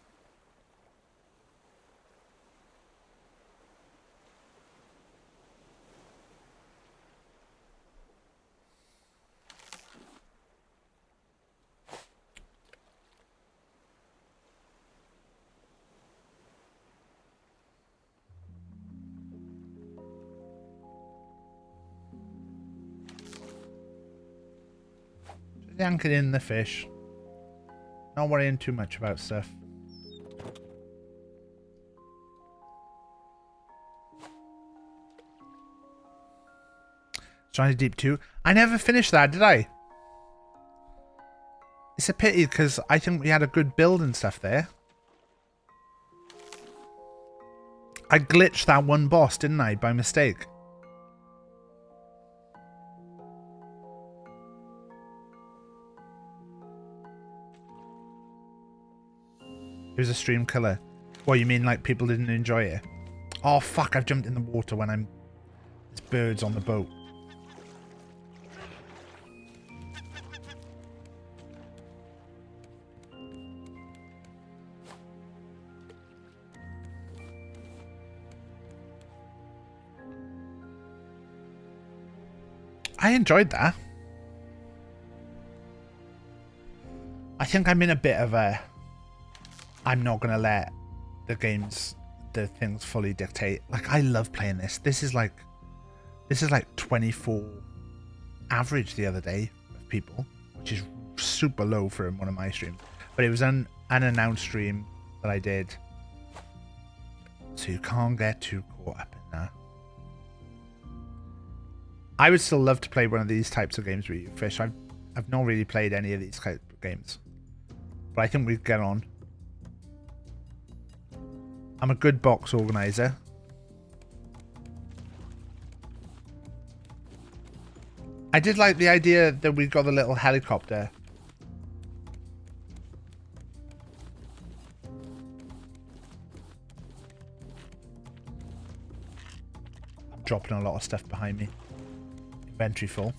Yanking in the fish. Not worrying too much about stuff. Trying to deep 2. I never finished that, did I? It's a pity because I think we had a good build and stuff there. I glitched that one boss, didn't I, by mistake? It was a stream killer. What, you mean like people didn't enjoy it? Oh fuck, I've jumped in the water when there's birds on the boat. I enjoyed that. I think I'm in a bit of a... I'm not going to let the things fully dictate. Like, I love playing this. This is like 24 average the other day of people, which is super low for one of my streams. But it was an unannounced stream that I did. So you can't get too caught up in that. I would still love to play one of these types of games with you, Fish. I've not really played any of these types of games. But I think we'd get on. I'm a good box organizer. I did like the idea that we got a little helicopter. I'm dropping a lot of stuff behind me. Inventory full.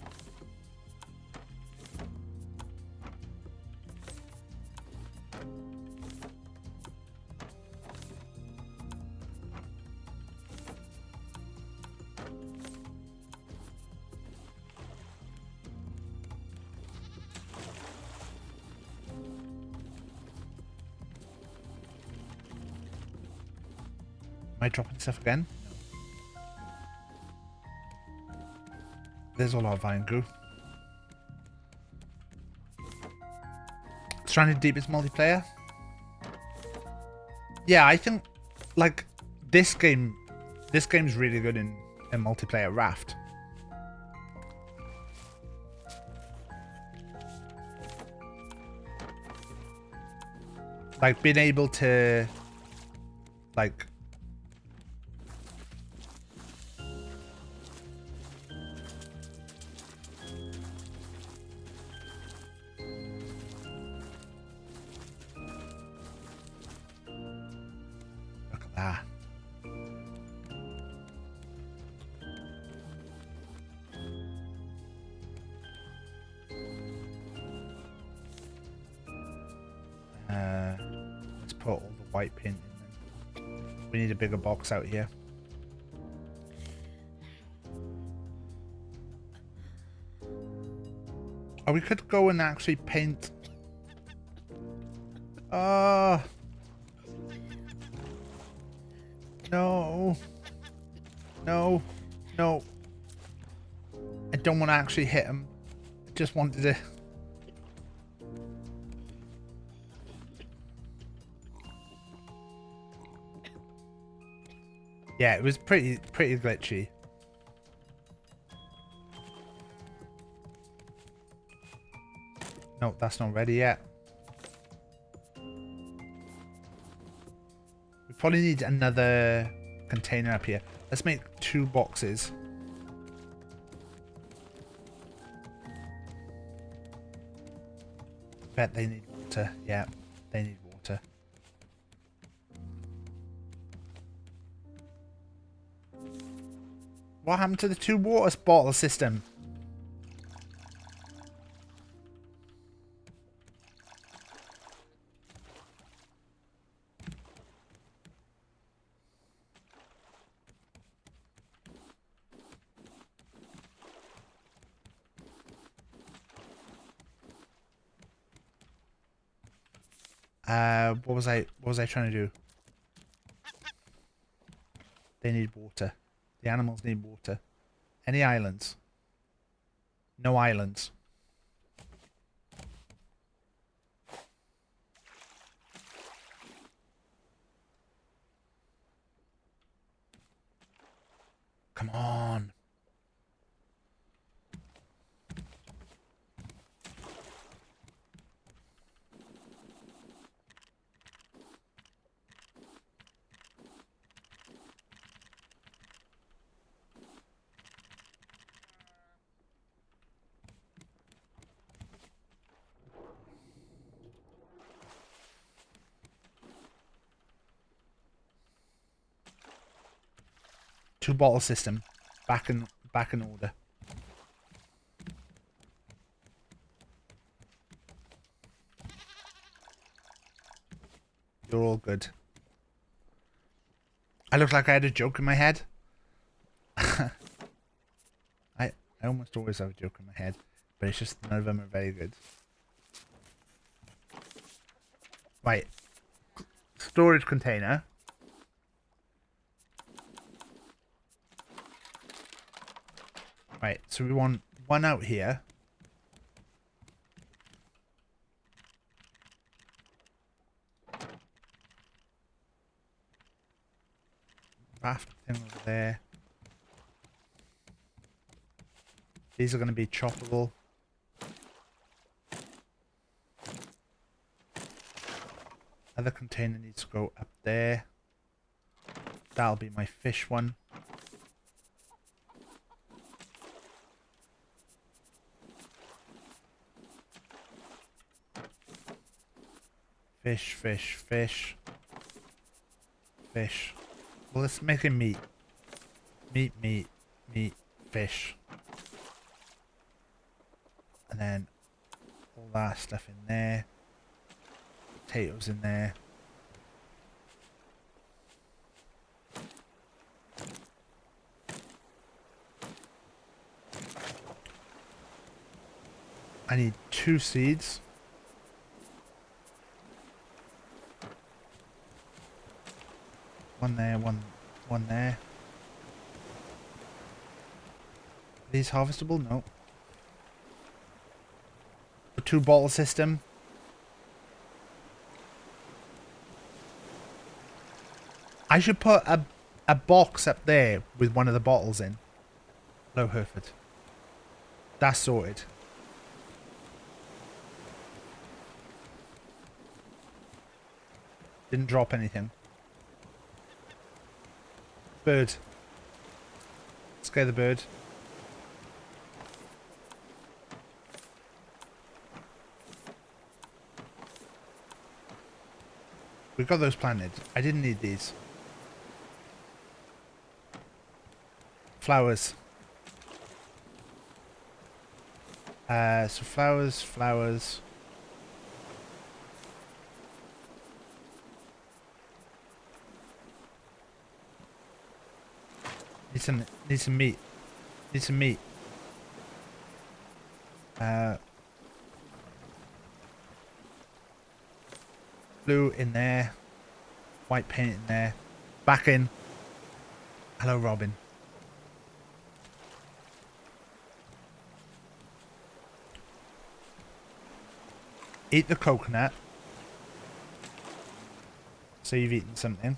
Am I dropping stuff again? There's a lot of vine goo. Stranded Deep is multiplayer? Yeah, I think like this game's really good in multiplayer Raft. Like being able to like let's put all white painting then. We need a bigger box out here. Oh, we could go and actually paint. No. No. No. I don't want to actually hit him. I just wanted to. Yeah, it was pretty glitchy. No, that's not ready yet. We probably need another container up here. Let's make 2 boxes. Bet they need water. Yeah, they need water. What happened to the 2 water bottle system? What was I trying to do? They need water. The animals need water. Any islands? No islands. Come on. Two bottle system. Back in order. You're all good. I look like I had a joke in my head. I almost always have a joke in my head, but it's just none of them are very good. Right. Storage container. Right, so we want one out here. Raft thing over there. These are going to be choppable. Other container needs to go up there. That'll be my fish one. Fish, fish, fish. Fish. Well, let's make it meat. Meat, meat, meat, fish. And then all that stuff in there. Potatoes in there. I need 2 seeds. One there, one there. Are these harvestable? No. A 2 bottle system. I should put a box up there with one of the bottles in. Hello, Hereford. That's sorted. Didn't drop anything. Bird. Scare the bird. We got those planted. I didn't need these. Flowers. So flowers, flowers. Need some meat. Need some meat. Blue in there. White paint in there. Back in. Hello, Robin. Eat the coconut. So you've eaten something.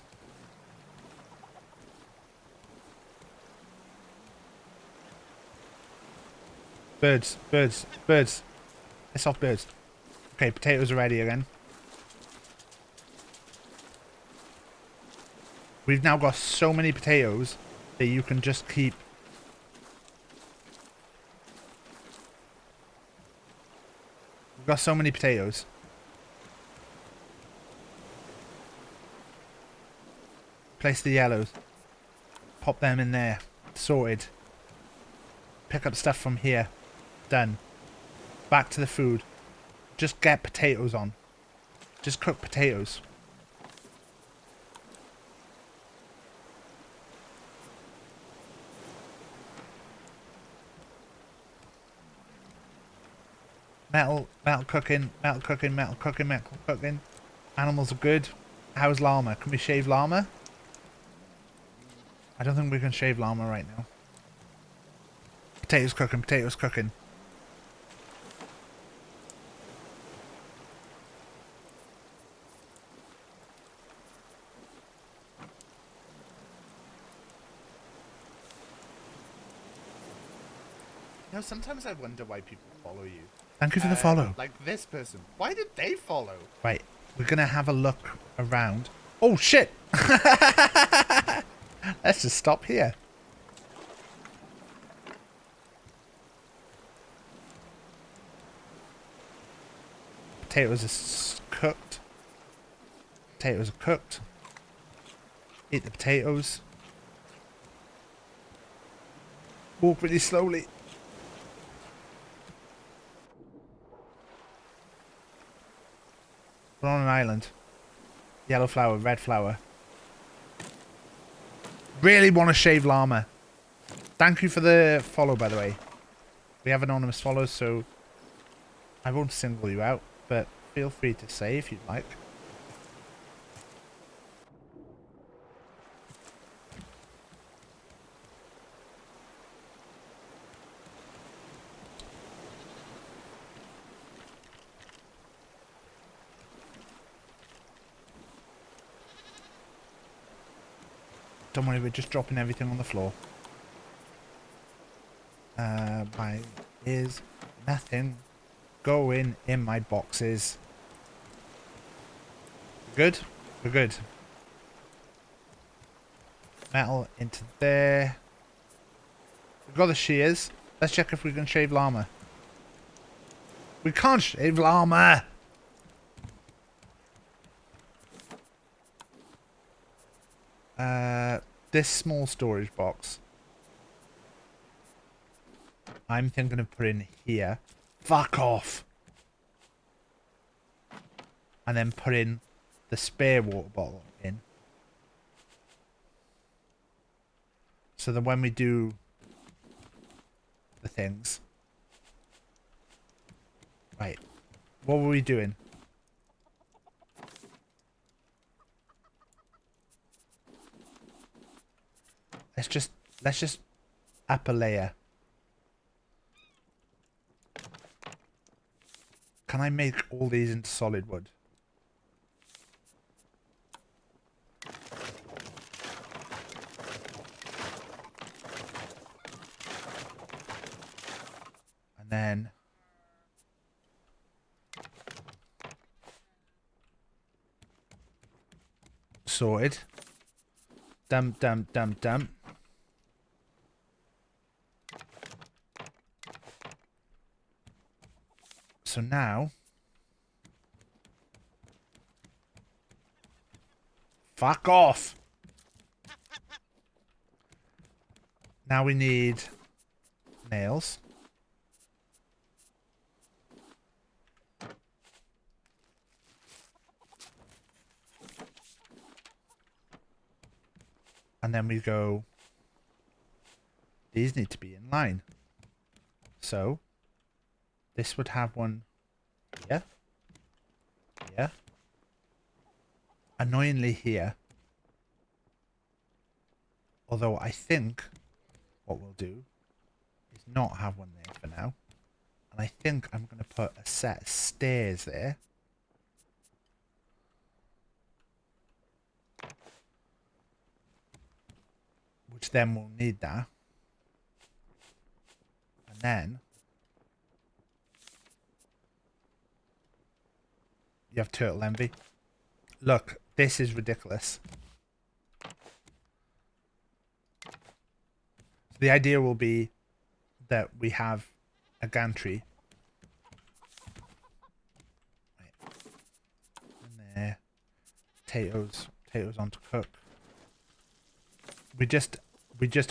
Birds, birds, birds. Piss off, birds. Okay, potatoes are ready again. We've now got so many potatoes that you can just keep. We've got so many potatoes. Place the yellows. Pop them in there. Sorted. Pick up stuff from here. Done. Back to the food. Just get potatoes on. Just cook potatoes. Metal cooking, metal cooking, metal cooking, metal cooking. Animals are good. How's llama? Can we shave llama? I don't think we can shave llama right now. Potatoes cooking, potatoes cooking. You know, sometimes I wonder why people follow you. Thank you for the follow. Like this person. Why did they follow? Right, we're gonna have a look around. Oh shit! Let's just stop here. Potatoes are cooked. Potatoes are cooked. Eat the potatoes. Walk really slowly. We're on an island. Yellow flower, red flower. Really want to shave llama. Thank you for the follow, by the way. We have anonymous follows, so I won't single you out, but feel free to say if you'd like. Don't worry, we're just dropping everything on the floor. My is nothing going in my boxes. Good? We're good. Metal into there. We've got the shears. Let's check if we can shave llama. We can't shave llama! This small storage box. I'm thinking of putting here. Fuck off! And then put in the spare water bottle in. So that when we do the things. Right. What were we doing? Let's just up a layer. Can I make all these into solid wood? And then sorted. Dump, dump, dump, dump. So now, fuck off. Now we need nails. And then we go these need to be in line. So this would have one here. Here. Annoyingly here. Although I think what we'll do is not have one there for now. And I think I'm going to put a set of stairs there. Which then we'll need that. And then you have turtle envy. Look, this is ridiculous. So the idea will be that we have a gantry. Right. And there. Potatoes on to cook. We just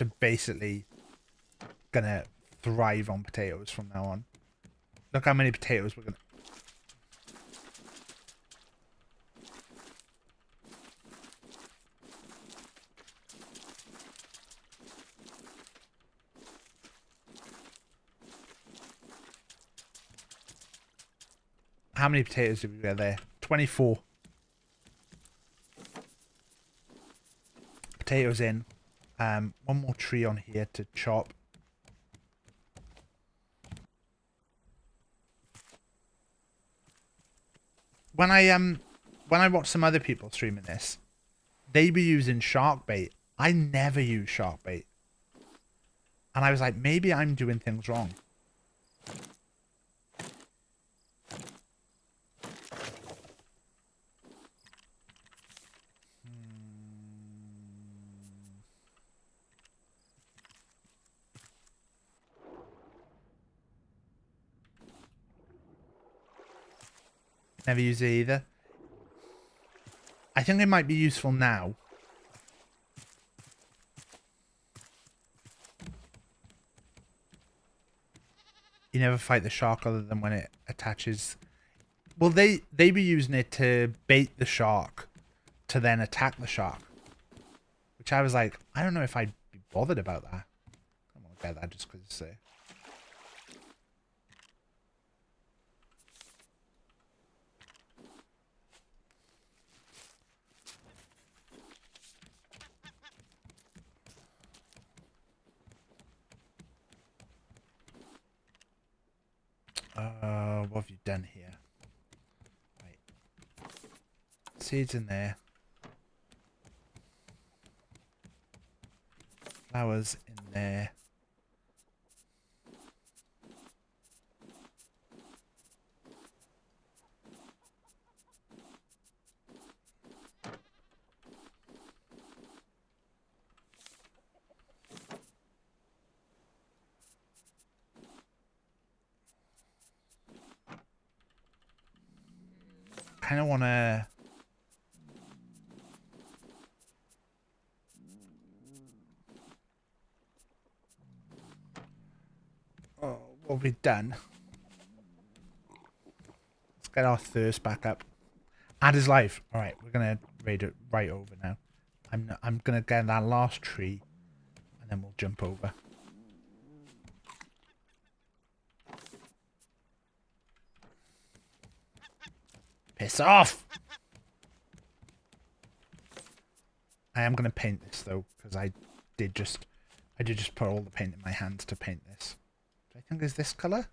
are basically gonna thrive on potatoes from now on. Look how many potatoes we're gonna. How many potatoes did we get there? 24. Potatoes in. One more tree on here to chop. When I watch some other people streaming this, they be using shark bait. I never use shark bait. And I was like, maybe I'm doing things wrong. Never use it either. I think it might be useful now. You never fight the shark other than when it attaches. Well, they be using it to bait the shark to then attack the shark. Which I was like, I don't know if I'd be bothered about that. I won't get that just because it's there. What have you done here? Right. Seeds in there. Flowers in there. Kind of want to. Oh, what have we done? Let's get our thirst back up. Add his life. All right, we're gonna raid it right over now. I'm gonna get that last tree, and then we'll jump over. Piss off! I am gonna paint this though, because I did just put all the paint in my hands to paint this. Do I think is this color?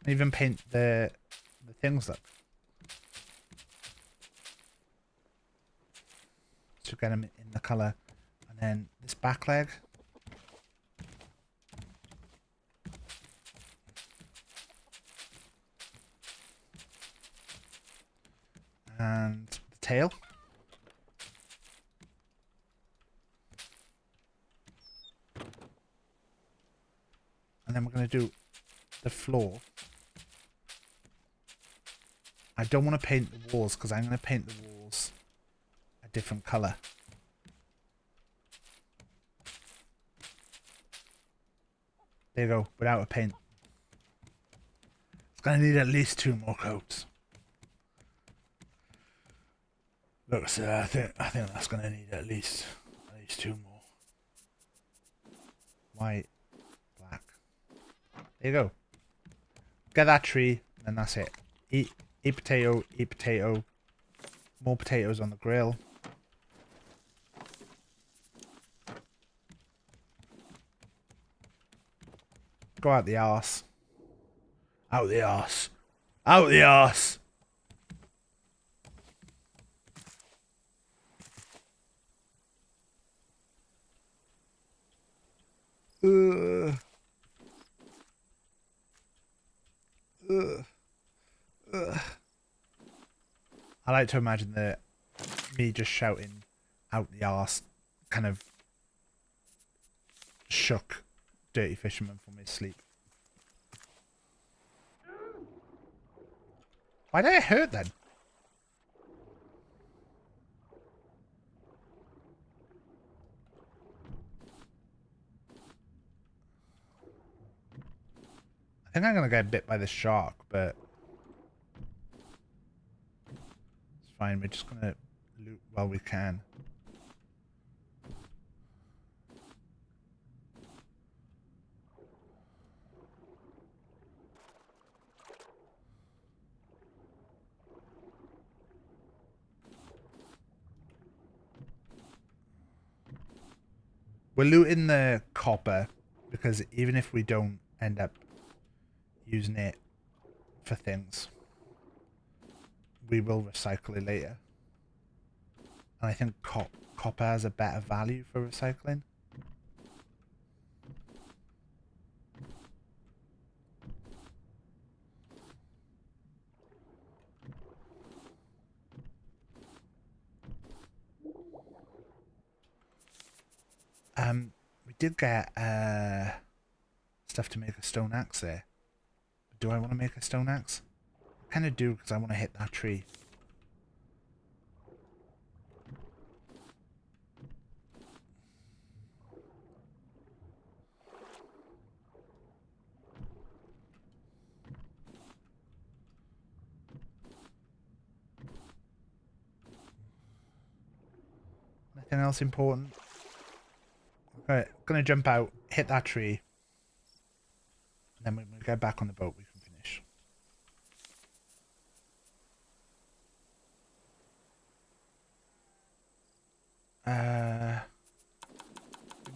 Even paint the things up. To get them in the color. And then this back leg. And the tail. And then we're going to do the floor. I don't want to paint the walls because I'm going to paint the walls a different color. There you go, without a paint. It's gonna need at least 2 more coats. Look, sir, I think that's gonna need at least 2 more. White, black. There you go. Get that tree, and that's it. Eat potato, eat potato. More potatoes on the grill. Go out the arse. Out the arse. Out the arse. Ugh. Ugh. Ugh. I like to imagine that me just shouting out the arse kind of shook Dirty Fisherman from his sleep. Why did it hurt then? I think I'm gonna get bit by the shark, but it's fine. We're just gonna loot while we can. We're looting the copper because even if we don't end up using it for things, we will recycle it later. And I think copper has a better value for recycling. We did get stuff to make a stone axe there. Do I want to make a stone axe? I kind of do because I want to hit that tree. Anything else important? Alright, gonna jump out, hit that tree, and then when we get back on the boat we can finish.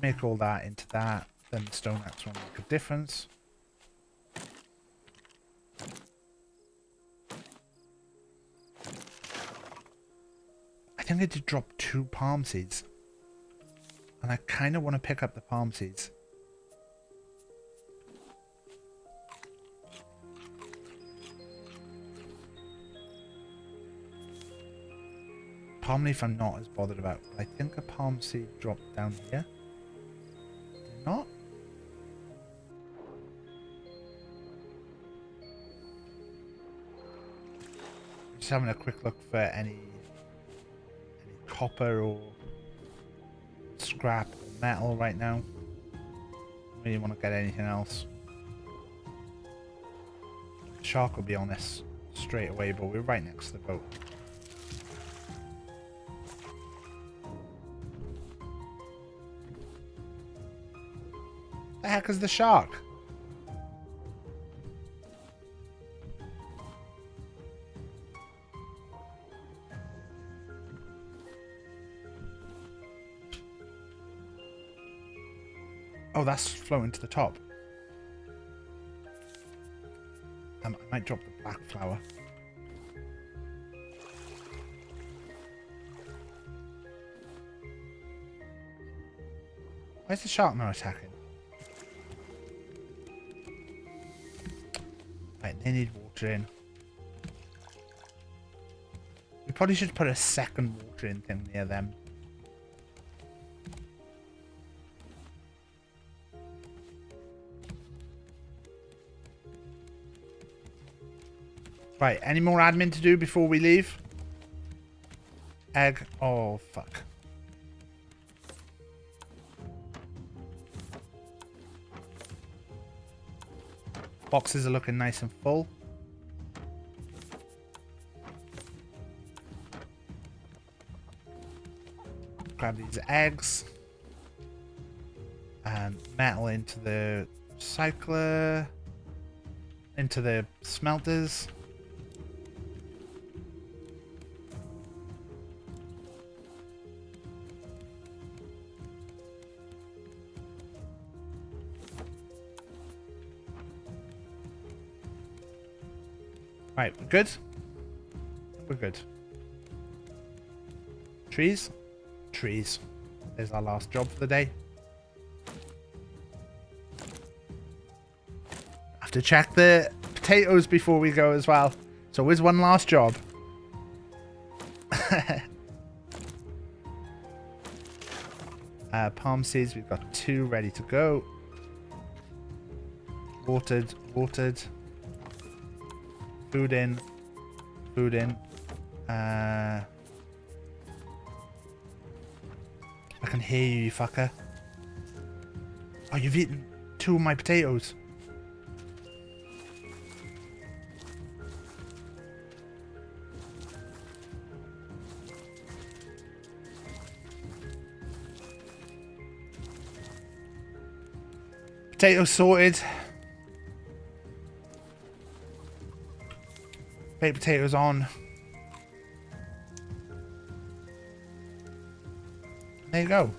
Make all that into that, then the stone axe won't make a difference. I think I did drop 2 palm seeds. And I kind of want to pick up the palm seeds. Palm leaf I'm not as bothered about. But I think a palm seed dropped down here. Did not? Just having a quick look for any copper or scrap or metal right now. I really want to get anything else. The shark will be on us straight away, but we're right next to the boat. The heck is the shark? Oh, that's floating to the top. I might drop the black flower. Why is the shark not attacking? Right, they need water in. We probably should put a second watering thing near them. Right, any more admin to do before we leave? Egg. Oh, fuck. Boxes are looking nice and full. Grab these eggs. And metal into the recycler. Into the smelters. Right, we're good. We're good. Trees? Trees. There's our last job for the day. Have to check the potatoes before we go as well. So here's one last job. Palm seeds, we've got 2 ready to go. Watered, watered. Food in. Food in. I can hear you, you fucker. Oh, you've eaten 2 of my potatoes. Potatoes sorted. Baked potatoes on. There you go.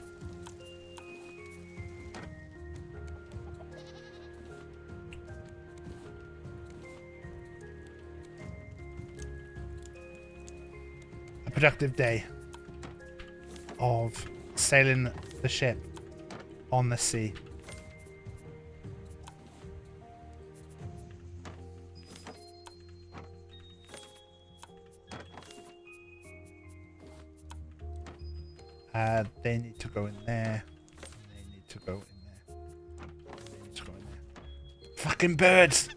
A productive day of sailing the ship on the sea. They need to go in there. They need to go in there. They need to go in there. Fucking birds!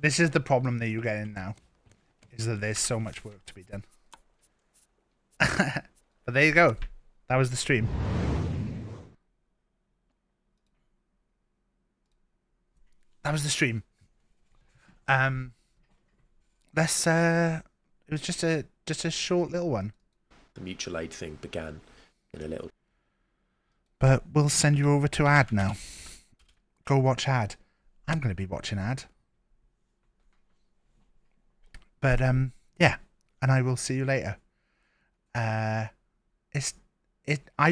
This is the problem that you get in now. Is that there's so much work to be done. But there you go. That was the stream. That was the stream. Let's it was just a short little one. The mutual aid thing began in a little. But we'll send you over to ad now. Go watch ad. I'm gonna be watching ad. But yeah, and I will see you later. I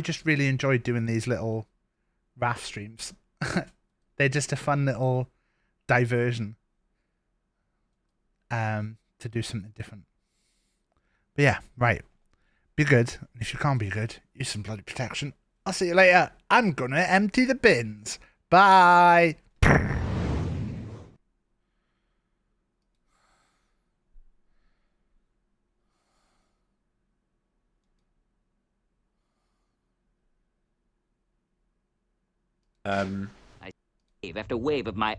just really enjoyed doing these little Raft streams. They're just a fun little diversion. To do something different. But yeah, right. Be good. And if you can't be good, use some bloody protection. I'll see you later. I'm gonna empty the bins. Bye. Wave after wave of my